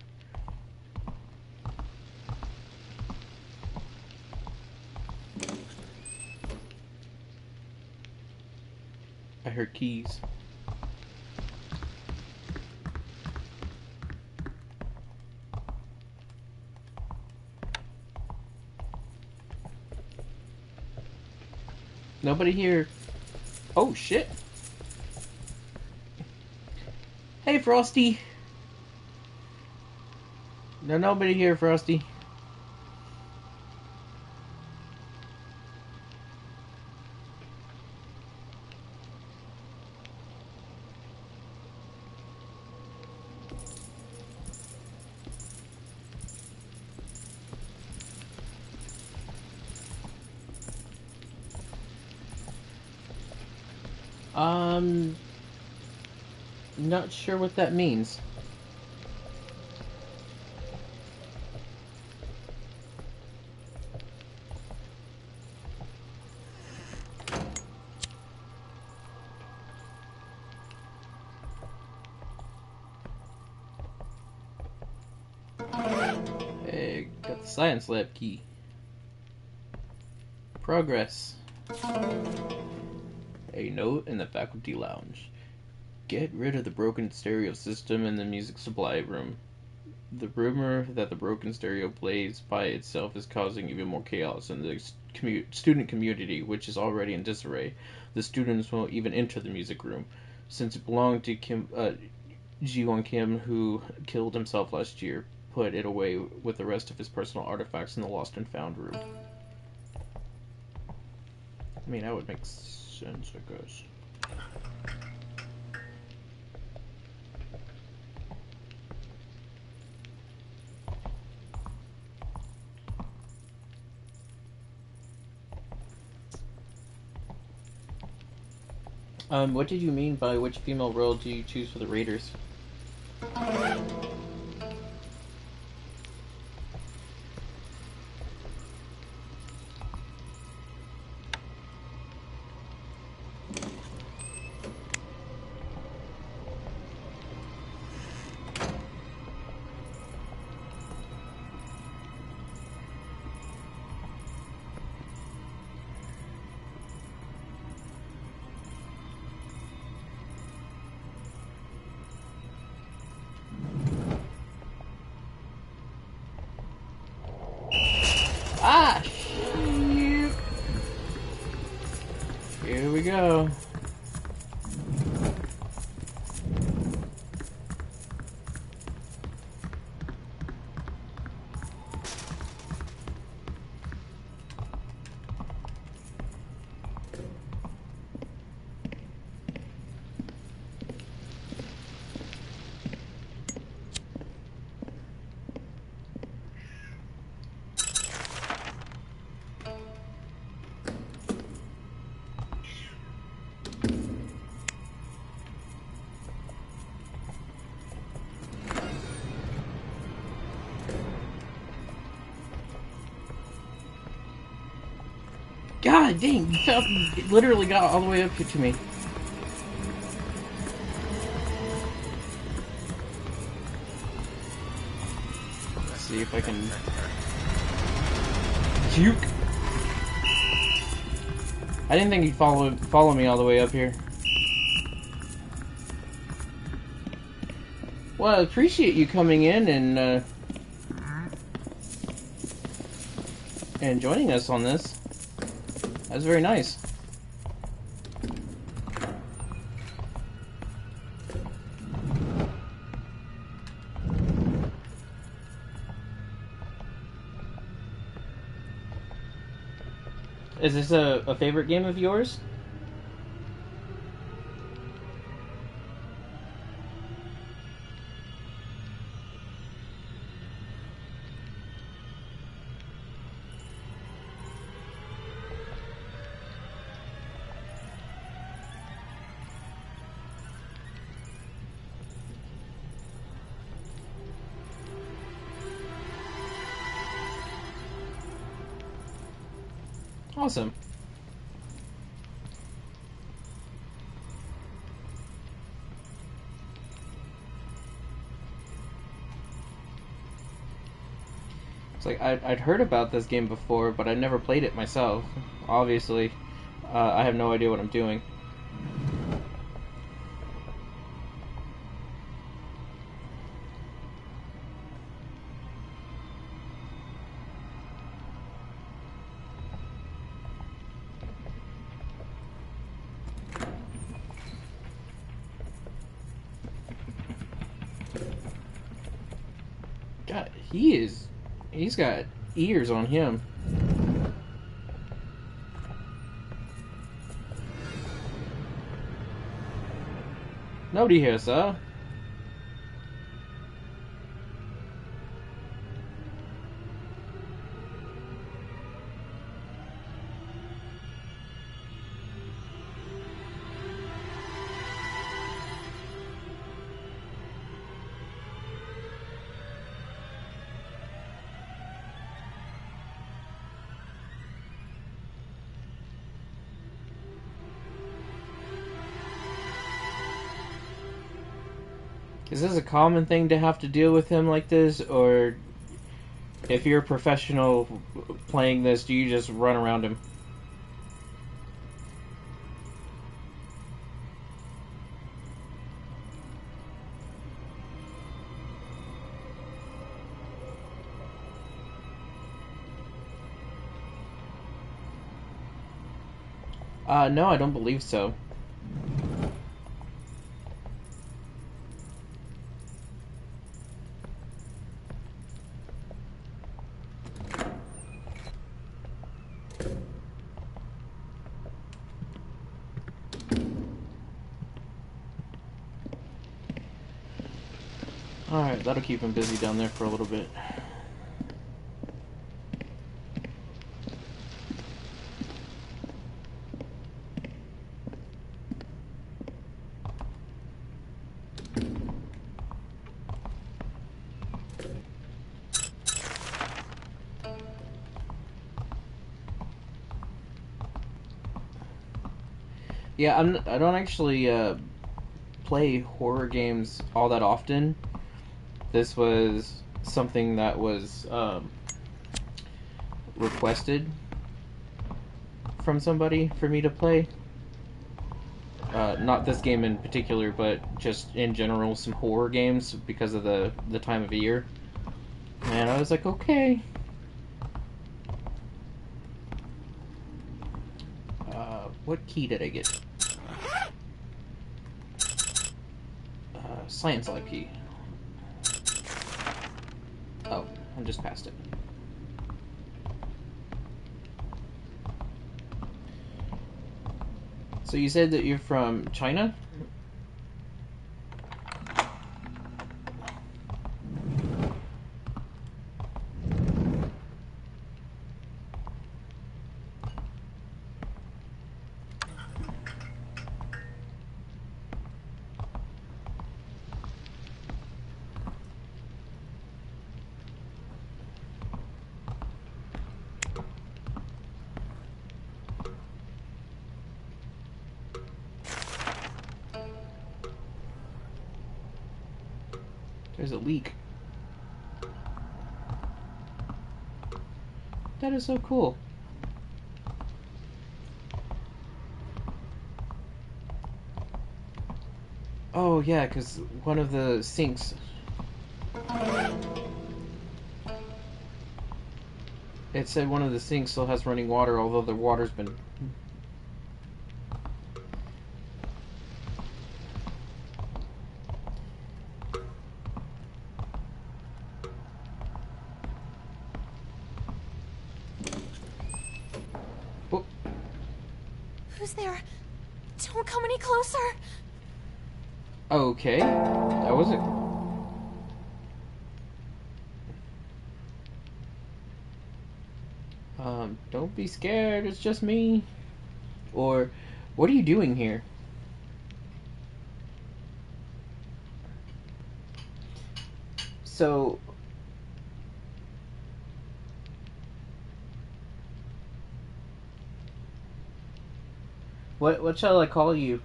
I heard keys. Nobody here. Oh shit. Hey Frosty. No, nobody here, Frosty. Not sure what that means. Hey, got the science lab key. Progress. A note in the faculty lounge. Get rid of the broken stereo system in the music supply room. The rumor that the broken stereo plays by itself is causing even more chaos in the student community, which is already in disarray. The students won't even enter the music room, since it belonged to Ji-won Kim, who killed himself last year, put it away with the rest of his personal artifacts in the lost and found room. I mean, that would make sense, I guess. What did you mean by which female role do you choose for the Raiders? Ah, shoot. Here we go. God dang, you fell, it literally got all the way up here to me. Let's see if I can juke. I didn't think he'd follow me all the way up here. Well, I appreciate you coming in and joining us on this. That's very nice. Is this a favorite game of yours? Awesome. It's like I'd heard about this game before, but I never played it myself. Obviously, I have no idea what I'm doing. God, he's got ears on him. Nobody here, sir. Is this a common thing to have to deal with him like this, or if you're a professional playing this, do you just run around him? No, I don't believe so. Alright, that'll keep him busy down there for a little bit. Yeah, I don't actually play horror games all that often. This was something that was requested from somebody for me to play. Not this game in particular, but just in general, some horror games because of the time of year. And I was like, okay. What key did I get? Science lab key. Oh, I just passed it. So you said that you're from China? There's a leak. That is so cool. Oh yeah, because one of the sinks, it said one of the sinks still has running water, although the water's been... Oh. Who's there? Don't come any closer. Okay, that was it. Don't be scared, it's just me. Or, what are you doing here? So, What shall I call you?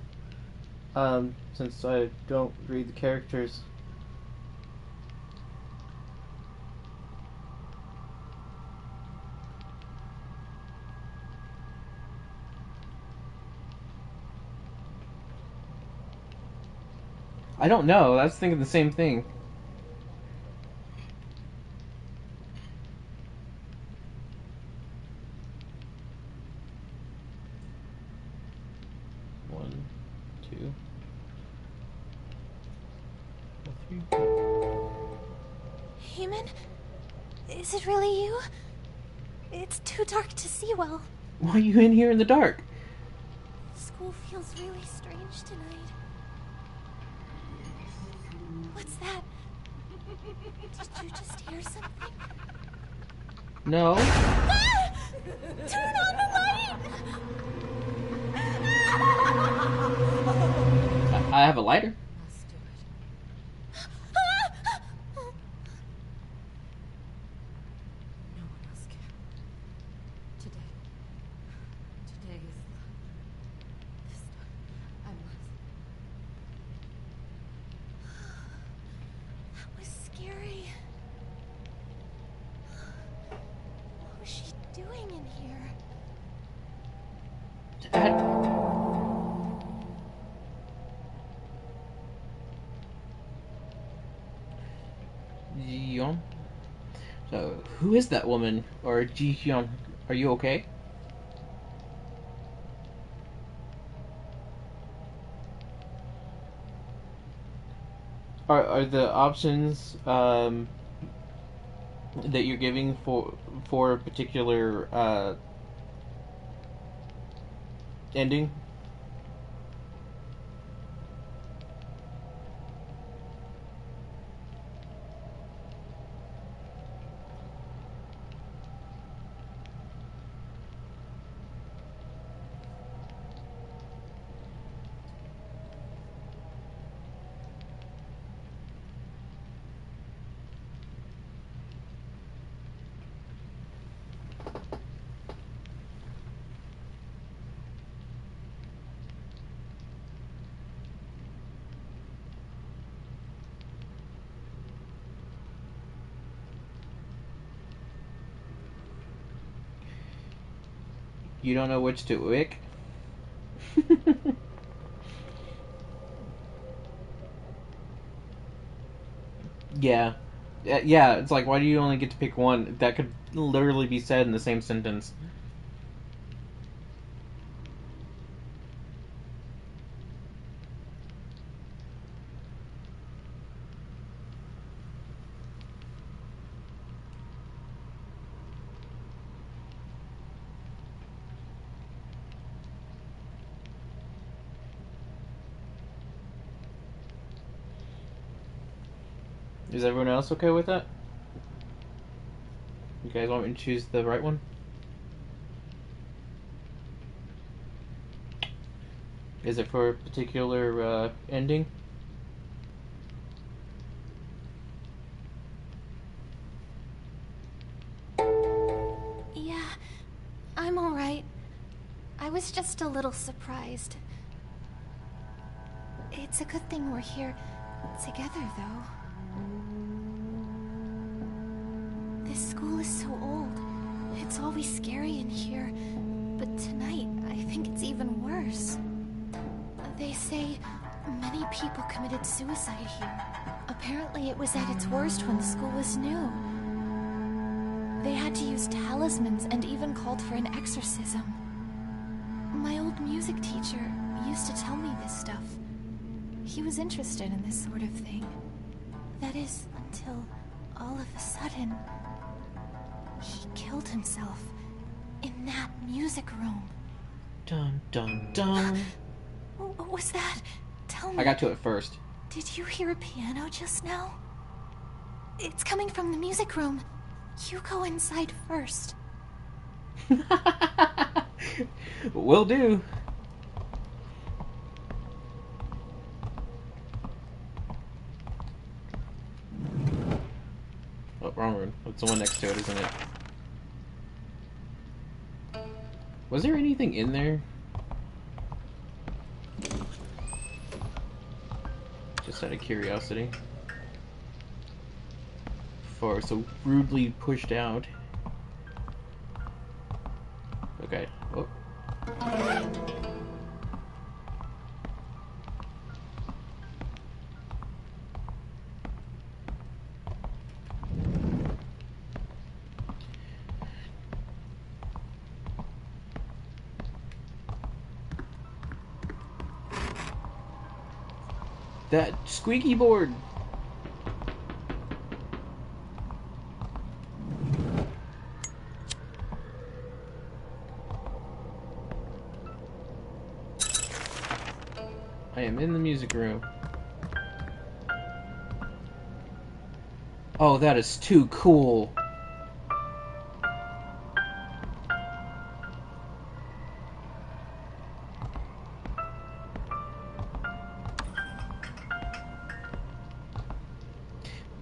Since I don't read the characters. I don't know. I was thinking the same thing. One, two, three. Heman? Is it really you? It's too dark to see well. Why are you in here in the dark? School feels really strange tonight. What's that? Did you just hear something? No. Ah! Turn on the light! I have a lighter. Let's do it. No one else can. Today is this time. I must. That was scary. What was she doing in here? Ji-hyun? So, who is that woman? Or Ji-hyun? Are you okay? Are the options that you're giving for a particular ending? You don't know which to wick? Yeah. Yeah, it's like, why do you only get to pick one? That could literally be said in the same sentence. Is everyone else okay with that? You guys want me to choose the right one? Is it for a particular ending? Yeah, I'm alright. I was just a little surprised. It's a good thing we're here together, though. This school is so old. It's always scary in here. But tonight, I think it's even worse. They say many people committed suicide here. Apparently, it was at its worst when the school was new. They had to use talismans and even called for an exorcism. My old music teacher used to tell me this stuff. He was interested in this sort of thing. That is, until all of a sudden, he killed himself in that music room. Dun dun dun. What was that? Tell me. I got to it first. Did you hear a piano just now? It's coming from the music room. You go inside first. Will do. Oh, wrong room. It's the one next to it, isn't it? Was there anything in there? Just out of curiosity. Before so rudely pushed out. Okay. Oh. That squeaky board. I am in the music room. Oh, that is too cool.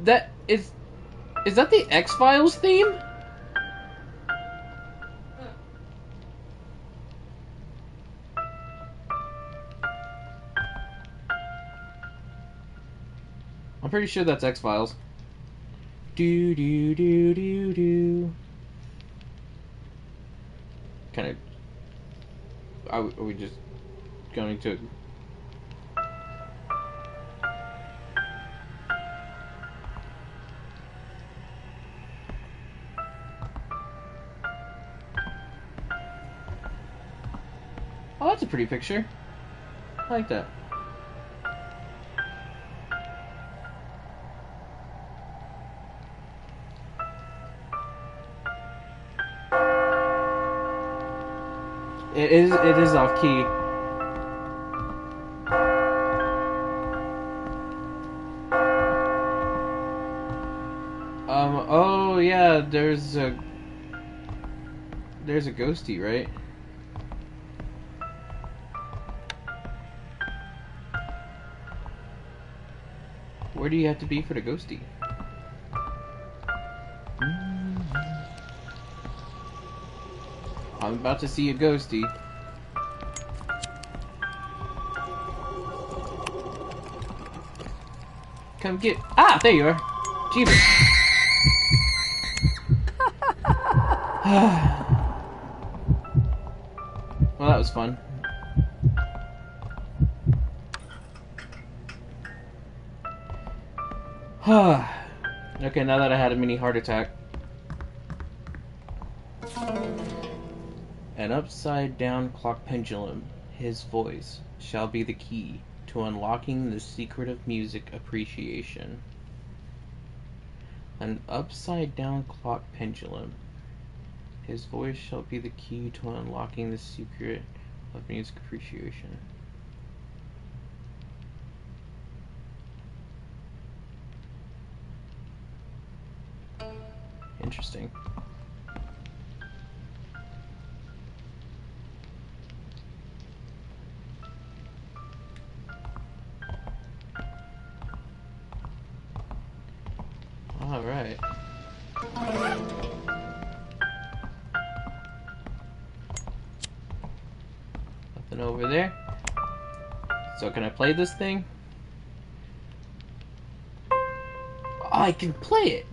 That is that the X-Files theme? I'm pretty sure that's X-Files. Do do do do do. Kind of. Are we just going to? Oh, that's a pretty picture. I like that. It is off key. Oh yeah, there's a ghosty, right? Where do you have to be for the ghosty? I'm about to see a ghosty. Come get... Ah, there you are. Jeebus. Well, that was fun. Okay, now that I had a mini heart attack. An upside-down clock pendulum, his voice, shall be the key to unlocking the secret of music appreciation. An upside-down clock pendulum, his voice shall be the key to unlocking the secret of music appreciation. Interesting. Alright. Nothing over there. So can I play this thing? I can play it!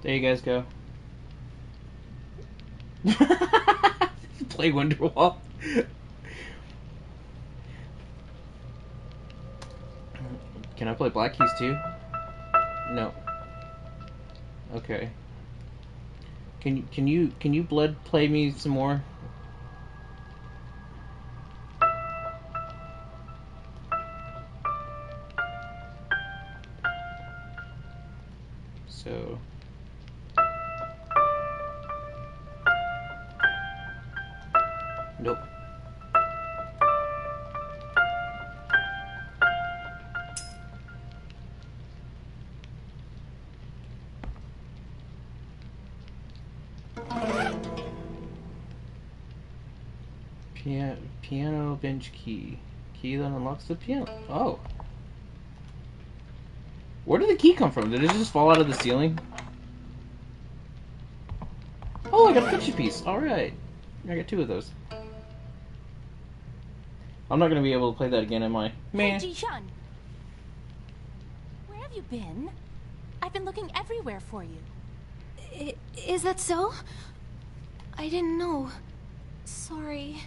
There you guys go. Play Wonderwall. Can I play Black Keys too? No. Okay. Can you blood play me some more? So nope. Piano bench key. Key that unlocks the piano. Oh. Where did the key come from? Did it just fall out of the ceiling? Oh, I got a picture piece. Alright. I got 2 of those. I'm not going to be able to play that again, am I? Hey, Ji-Shun! Where have you been? I've been looking everywhere for you. Is that so? I didn't know. Sorry.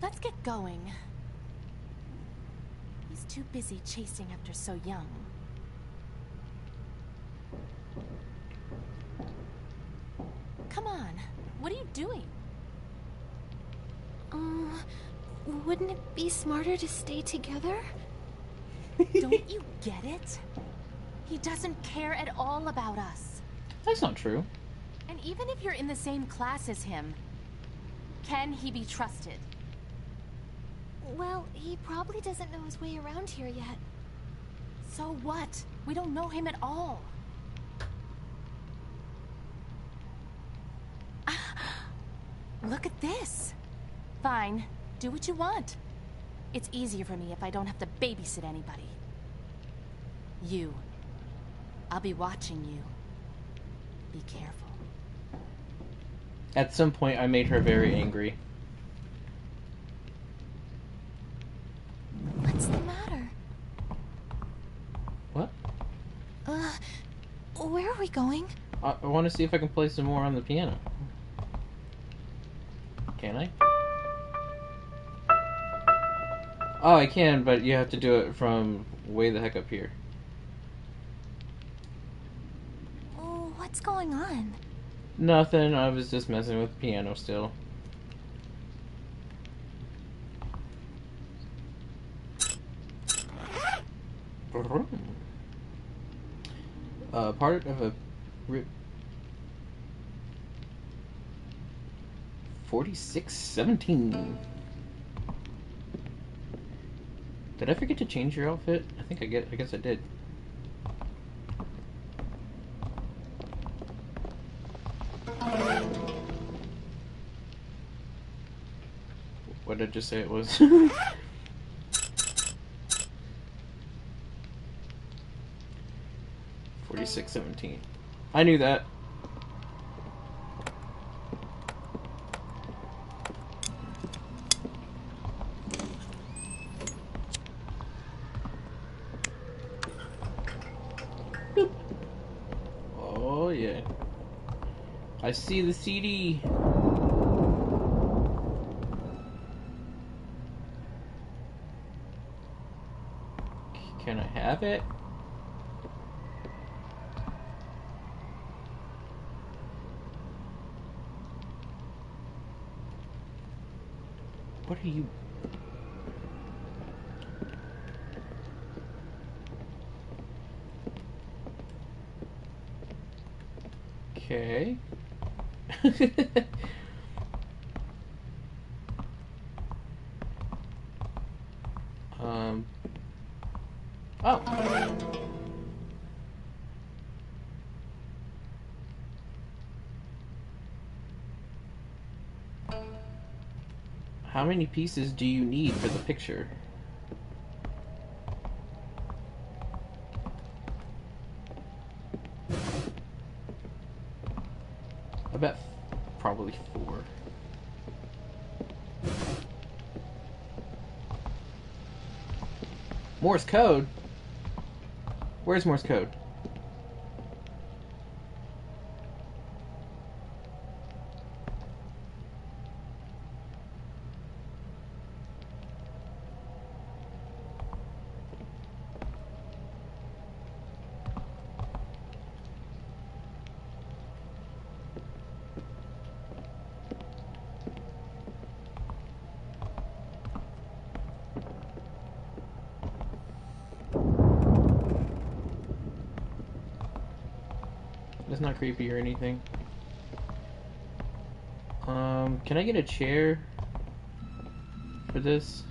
Let's get going. He's too busy chasing after so young. Come on, what are you doing? Wouldn't it be smarter to stay together? Don't you get it? He doesn't care at all about us. That's not true. And even if you're in the same class as him, can he be trusted? Well, he probably doesn't know his way around here yet. So what? We don't know him at all. Look at this. Fine, do what you want. It's easier for me if I don't have to babysit anybody. You. I'll be watching you. Be careful. At some point, I made her very angry. What's the matter? What? Where are we going? I want to see if I can play some more on the piano. Can I? Oh, I can, but you have to do it from way the heck up here. Oh, what's going on? Nothing, I was just messing with the piano still. Part of a 4617. Did I forget to change your outfit? I guess I did. What did I just say it was? 4617. I knew that. Boop. Oh yeah. I see the CD. Can I have it? What are you? Okay. Oh. How many pieces do you need for the picture? I bet probably 4. Morse code? Where's Morse code? It's not creepy or anything. Can I get a chair for this?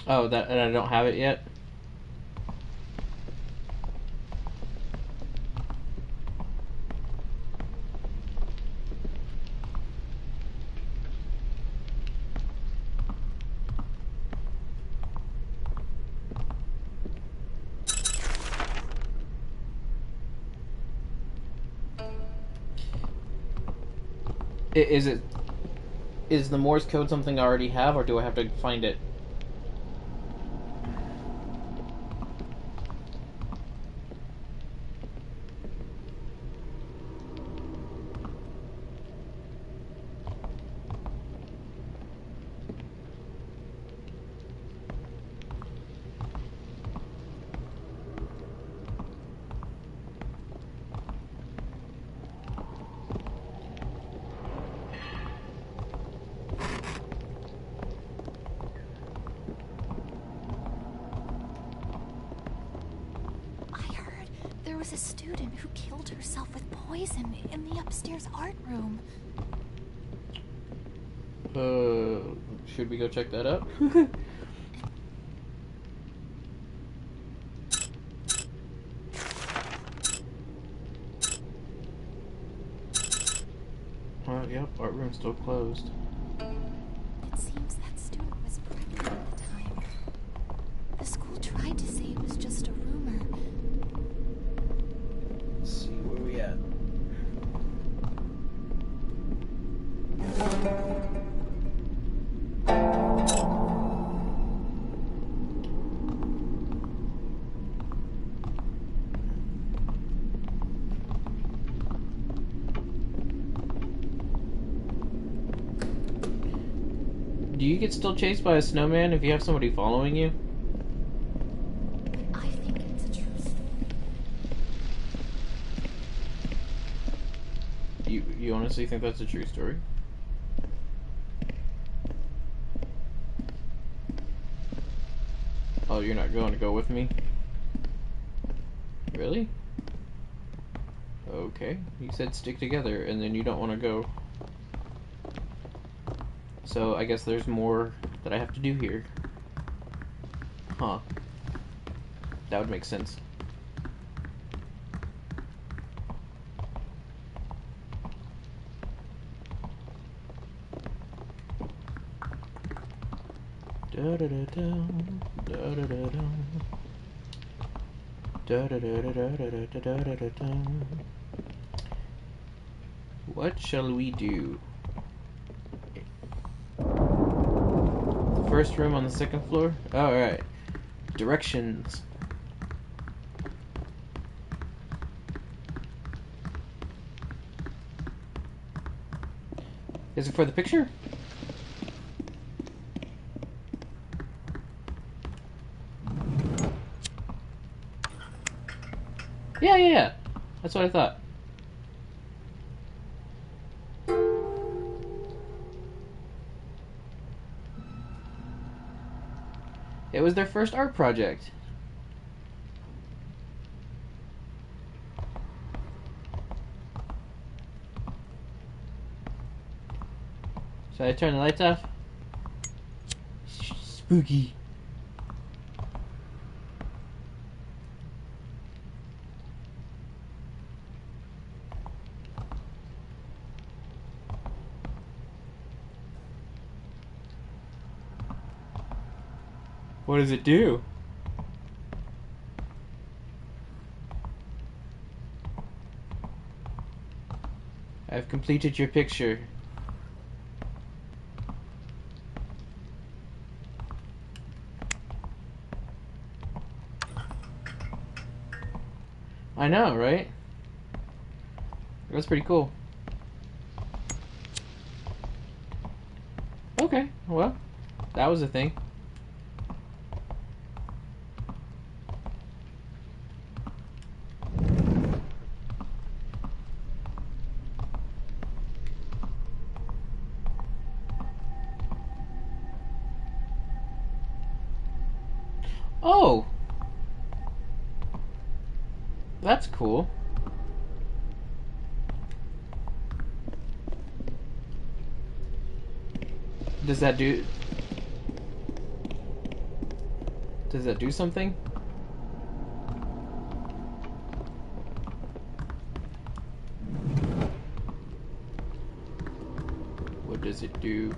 Oh, that, and I don't have it yet? Is it... Is the Morse code something I already have, or do I have to find it? There was a student who killed herself with poison in the upstairs art room. Should we go check that out? Yep, art room's still closed. It seems that student was pregnant at the time. The school tried to say it was just a rumor. Let's see, where we at? Do you get still chased by a snowman if you have somebody following you? I think it's a true story. You honestly think that's a true story? Oh, you're not going to go with me? Really? Okay. You said stick together, and then you don't want to go. So I guess there's more that I have to do here. Huh. That would make sense. Da da da da da da da da da da da da da da da da. What shall we do? First room on the second floor? Alright. Directions. Is it for the picture? Yeah. That's what I thought. It was their first art project. Should I turn the lights off? Spooky. What does it do? I've completed your picture. I know, right? That's pretty cool. Okay, well, that was a thing. Oh! That's cool. Does that do... Does that do something? What does it do?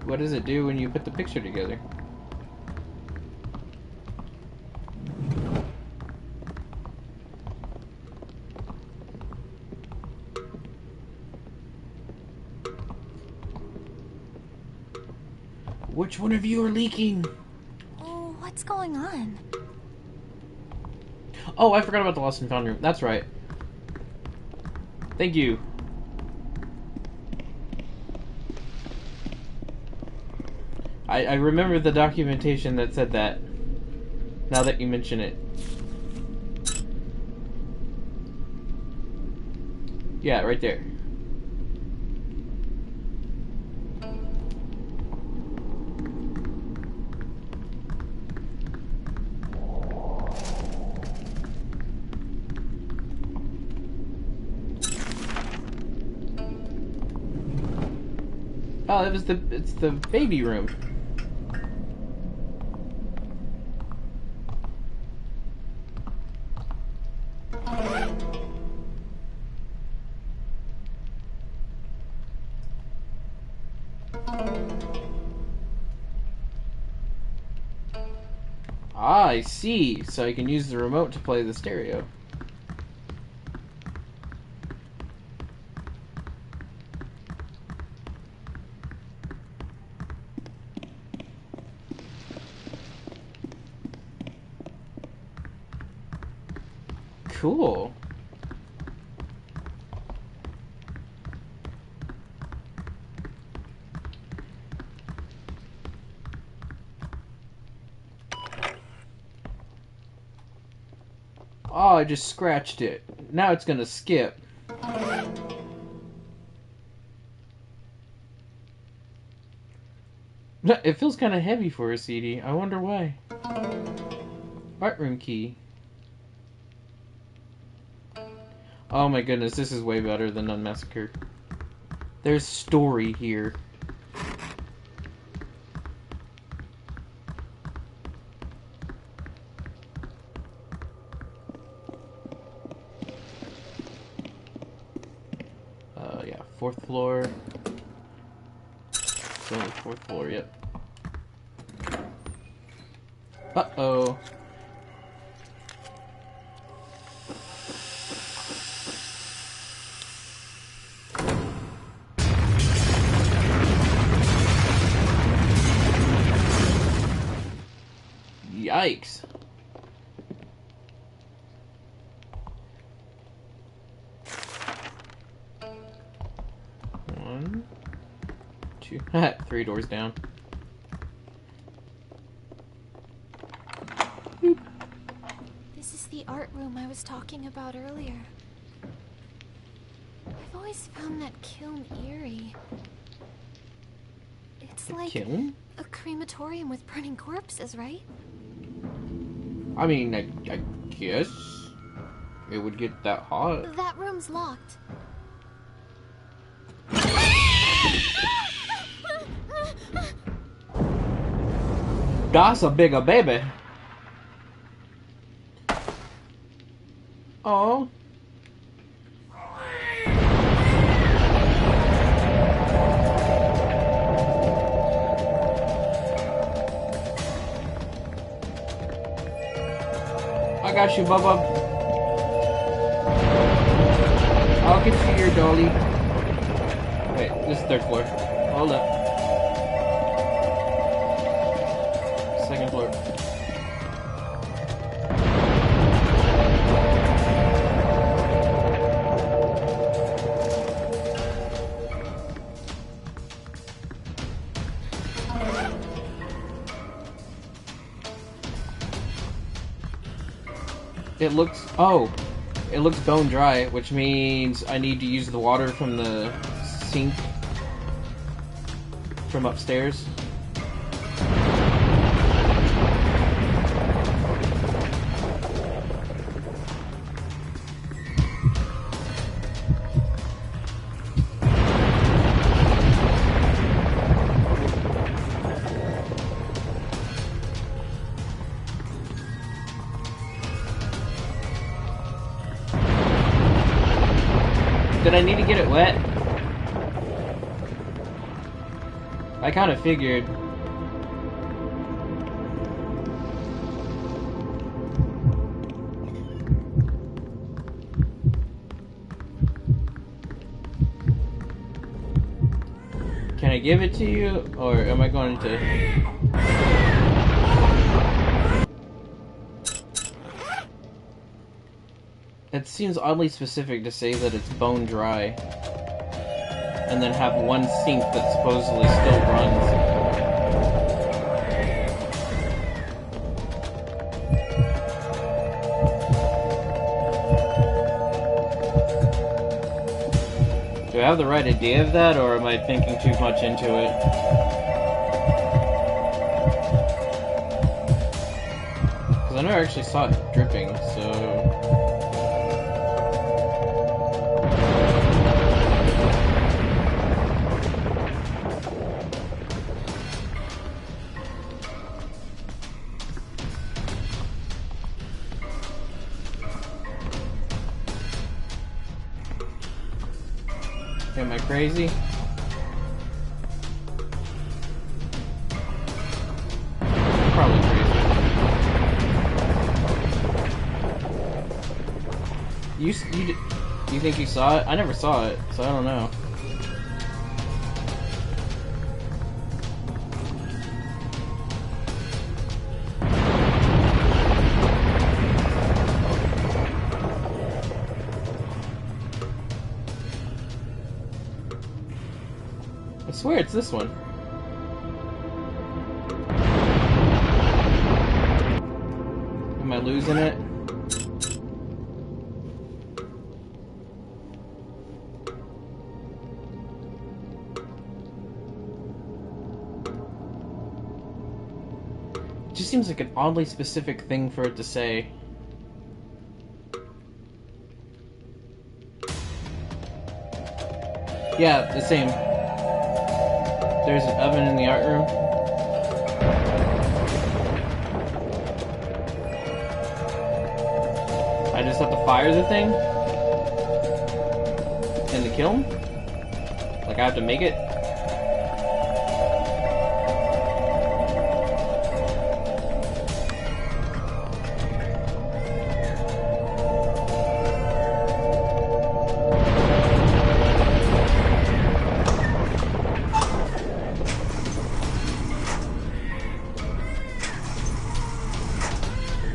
What does it do when you put the picture together? Which one of you are leaking? Oh, what's going on? Oh, I forgot about the lost and found room. That's right. Thank you. I remember the documentation that said that. Now that you mention it. Yeah, right there. Oh, it's the baby room. Ah, I see. So I can use the remote to play the stereo. Cool. Oh, I just scratched it. Now it's gonna skip. It feels kind of heavy for a CD. I wonder why. Art room key. Oh my goodness, this is way better than Unmassacred. There's story here. Yeah, 4th floor. It's only 4th floor, yep. Uh-oh. Yikes. One, two, 3 doors down. Boop. This is the art room I was talking about earlier. I've always found that kiln eerie. It's like Kiln? a crematorium with burning corpses, right? I mean, I guess it would get that hot. That room's locked. That's a bigger baby. Oh. I got you, Bubba. I'll get you your dolly. Wait, this is 3rd floor. Hold up. 2nd floor. It looks bone dry, which means I need to use the water from the sink. from upstairs. Did I need to get it wet? I kind of figured. Can I give it to you, or am I going to... It seems oddly specific to say that it's bone dry, and then have one sink that supposedly still runs. Do I have the right idea of that, or am I thinking too much into it? Because I never actually saw it dripping, so... Am I crazy? Probably crazy. You think you saw it? I never saw it, so I don't know. I swear it's this one. Am I losing it? It just seems like an oddly specific thing for it to say. Yeah, the same. There's an oven in the art room. I just have to fire the thing? In the kiln? Like I have to make it?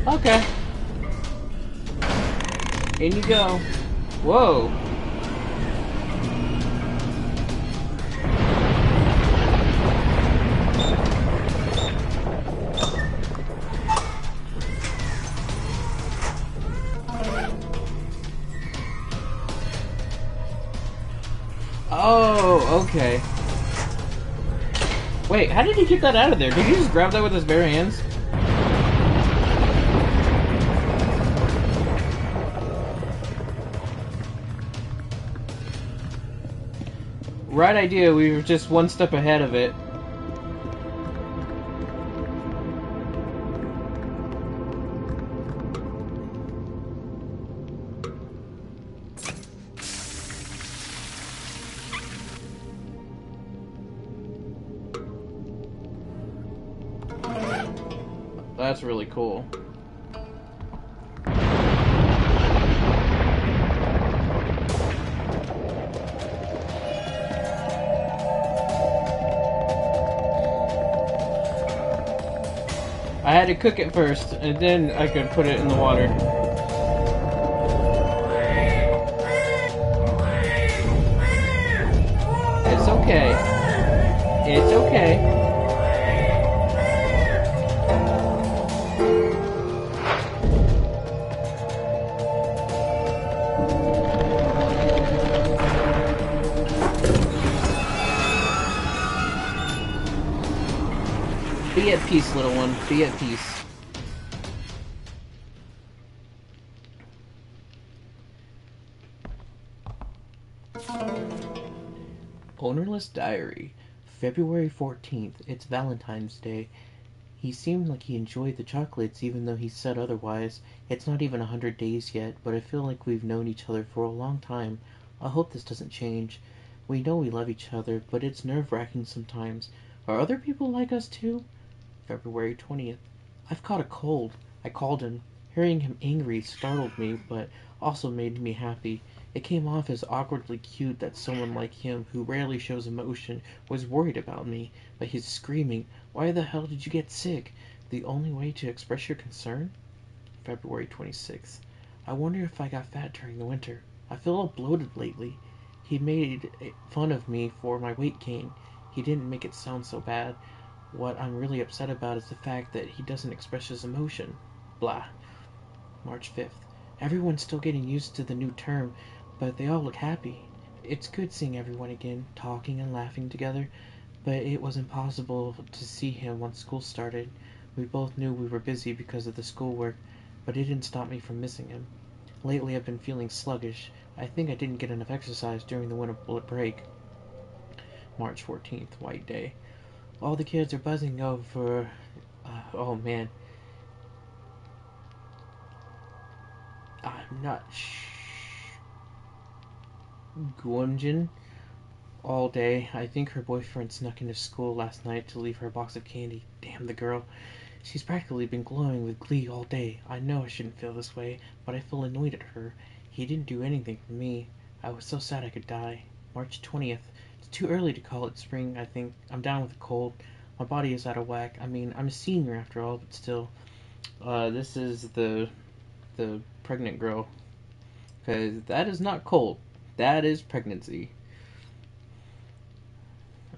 Okay. In you go. Whoa. Oh, okay. Wait, how did he get that out of there? Did he just grab that with his bare hands? Right idea, we were just one step ahead of it. That's really cool. I had to cook it first, and then I could put it in the water. It's okay. It's okay. Be at peace, little one. Be at peace. Ownerless Diary. February 14th. It's Valentine's Day. He seemed like he enjoyed the chocolates even though he said otherwise. It's not even 100 days yet, but I feel like we've known each other for a long time. I hope this doesn't change. We know we love each other, but it's nerve-wracking sometimes. Are other people like us too? February 20th. I've caught a cold. I called him. Hearing him angry startled me, but also made me happy. It came off as awkwardly cute that someone like him, who rarely shows emotion, was worried about me. But his screaming, "Why the hell did you get sick?" The only way to express your concern? February 26th. I wonder if I got fat during the winter. I feel all bloated lately. He made fun of me for my weight gain. He didn't make it sound so bad. What I'm really upset about is the fact that he doesn't express his emotion. Blah. March 5th. Everyone's still getting used to the new term, but they all look happy. It's good seeing everyone again, talking and laughing together, but it was impossible to see him once school started. We both knew we were busy because of the schoolwork, but it didn't stop me from missing him. Lately I've been feeling sluggish. I think I didn't get enough exercise during the winter break. March 14th, White Day. All the kids are buzzing over... oh man. I'm not Guanjin all day. I think her boyfriend snuck into school last night to leave her a box of candy. Damn the girl. She's practically been glowing with glee all day. I know I shouldn't feel this way, but I feel annoyed at her. He didn't do anything for me. I was so sad I could die. March 20th. It's too early to call it spring, I think. I'm down with a cold. My body is out of whack. I mean, I'm a senior after all, but still. This is the pregnant girl. Because that is not cold. That is pregnancy.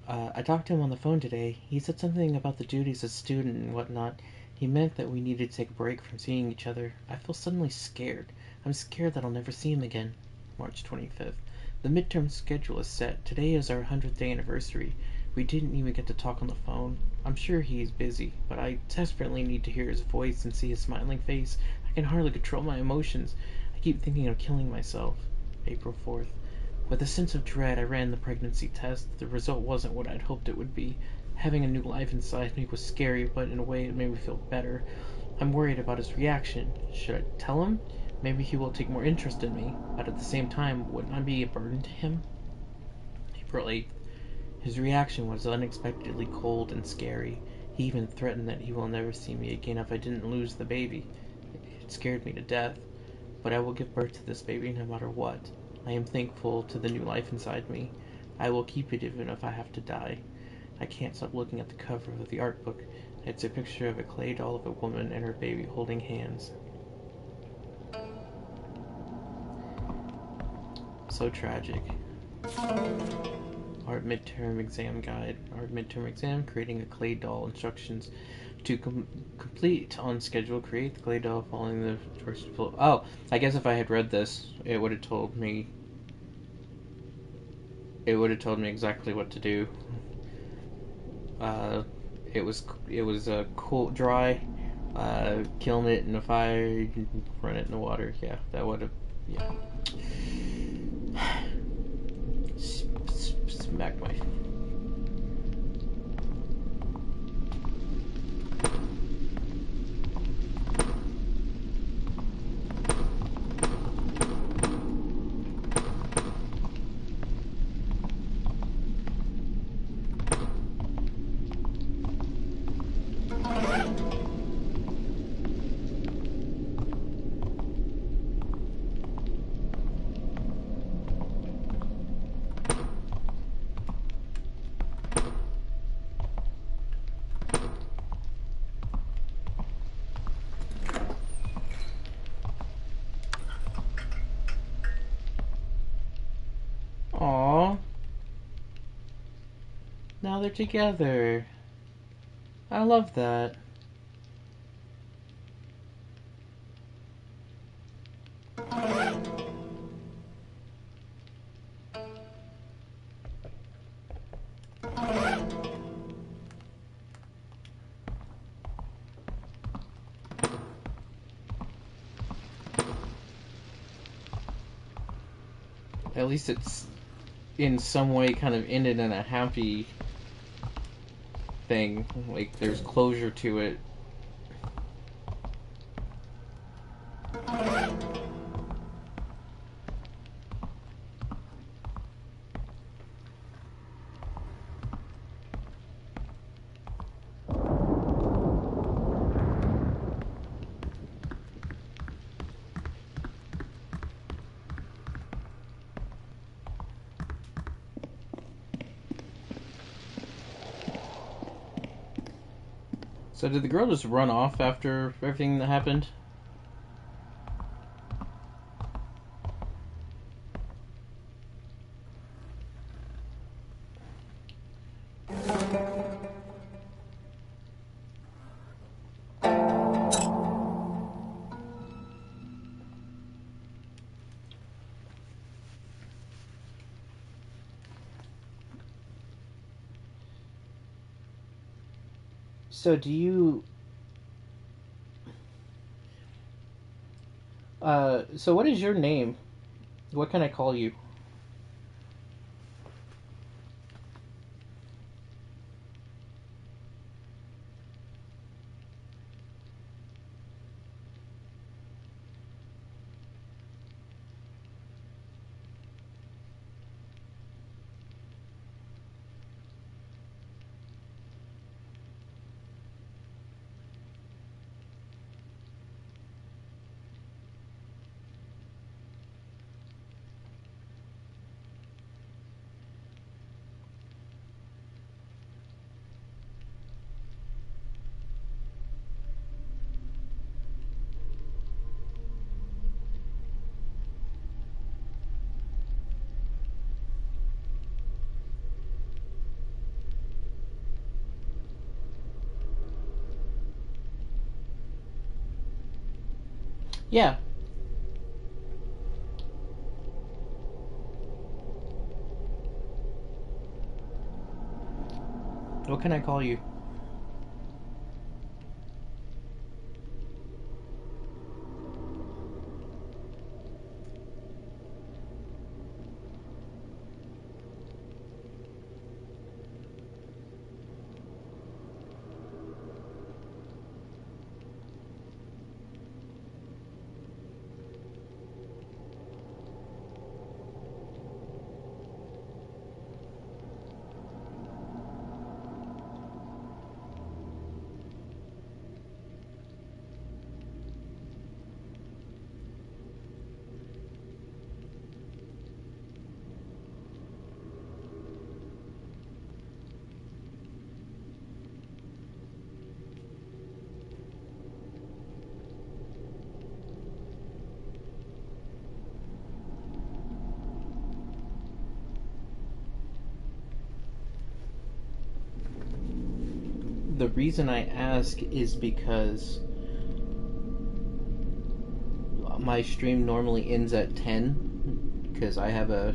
I talked to him on the phone today. He said something about the duties as a student and whatnot. He meant that we needed to take a break from seeing each other. I feel suddenly scared. I'm scared that I'll never see him again. March 25th. The midterm schedule is set. Today is our 100th day anniversary. We didn't even get to talk on the phone. I'm sure he's busy, but I desperately need to hear his voice and see his smiling face. I can hardly control my emotions. I keep thinking of killing myself. April 4th. With a sense of dread, I ran the pregnancy test. The result wasn't what I'd hoped it would be. Having a new life inside me was scary, but in a way it made me feel better. I'm worried about his reaction. Should I tell him? Maybe he will take more interest in me, but at the same time, wouldn't I be a burden to him? April 8th. His reaction was unexpectedly cold and scary. He even threatened that he will never see me again if I didn't lose the baby. It scared me to death, but I will give birth to this baby no matter what. I am thankful to the new life inside me. I will keep it even if I have to die. I can't stop looking at the cover of the art book. It's a picture of a clay doll of a woman and her baby holding hands. So tragic. Art midterm exam guide. Art midterm exam, creating a clay doll. Instructions to complete on schedule. Create the clay doll following the first flow. Oh, I guess if I had read this, it would have told me. It would have told me exactly what to do. Uh, it was cool, dry. Killing it in a fire, run it in the water. Yeah, that would have. Yeah. Smack my. Aww. Now they're together. I love that. At least it's in some way kind of ended in a happy thing. Like, there's closure to it. So did the girl just run off after everything that happened? So do you... so what is your name? What can I call you? Yeah. What can I call you? The reason I ask is because my stream normally ends at 10 because I have a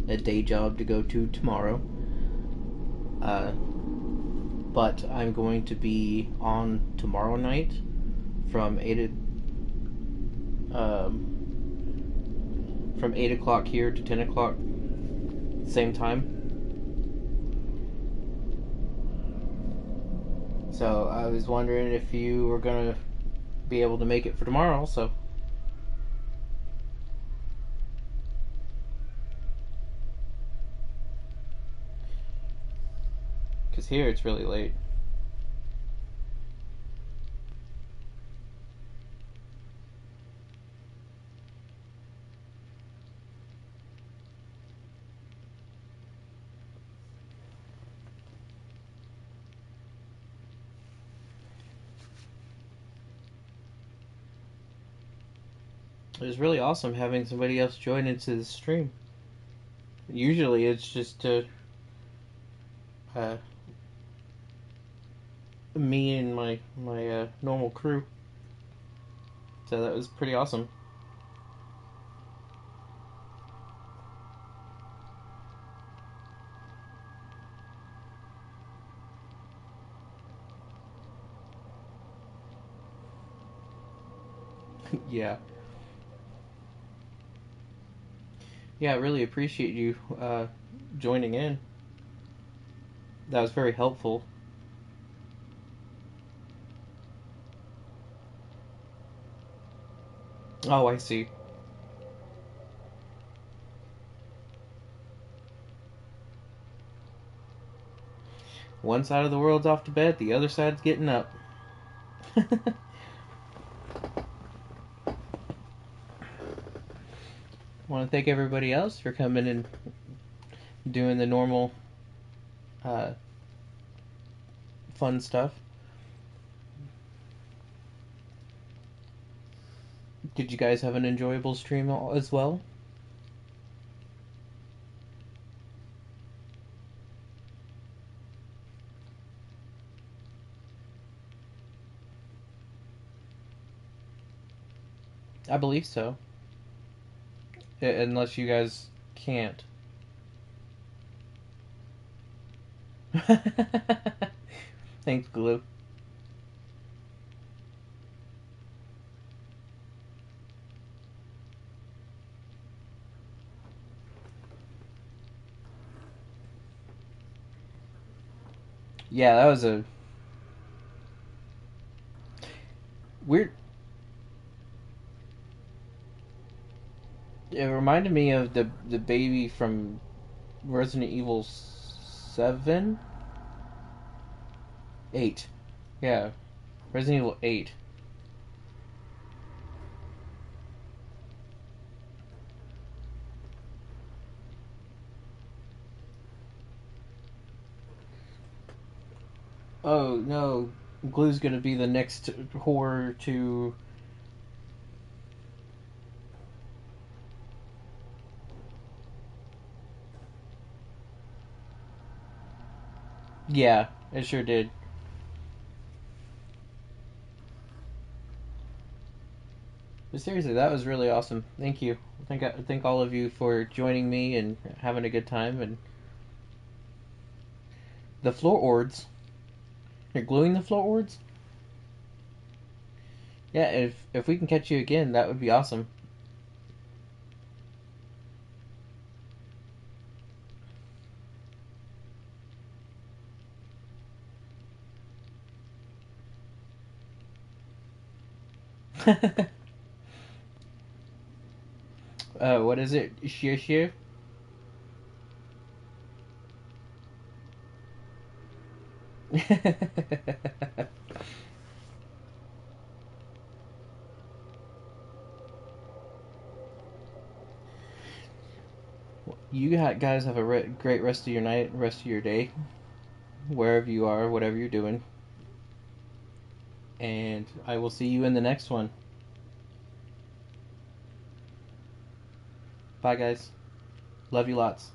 day job to go to tomorrow. But I'm going to be on tomorrow night from 8 o'clock here to 10 o'clock, same time. So I was wondering if you were gonna be able to make it for tomorrow also. Because here it's really late. It was really awesome having somebody else join into the stream. Usually it's just uh, me and my normal crew. So that was pretty awesome. Yeah. Yeah, I really appreciate you joining in. That was very helpful. Oh, I see. One side of the world's off to bed, the other side's getting up. Want to thank everybody else for coming and doing the normal uh, fun stuff. Did you guys have an enjoyable stream as well? I believe so. Unless you guys can't. Thanks, Glue. Yeah, that was a weird. It reminded me of the baby from Resident Evil 7? 8. Yeah, Resident Evil 8. Oh no, Glue's gonna be the next horror to. Yeah, it sure did. But seriously, that was really awesome. Thank you. I thank all of you for joining me and having a good time. And the floor ords. You're gluing the floor ords? Yeah, if we can catch you again, that would be awesome. What is it? Shia? Guys have a great rest of your night, rest of your day, wherever you are, whatever you're doing. And I will see you in the next one. Bye, guys. Love you lots.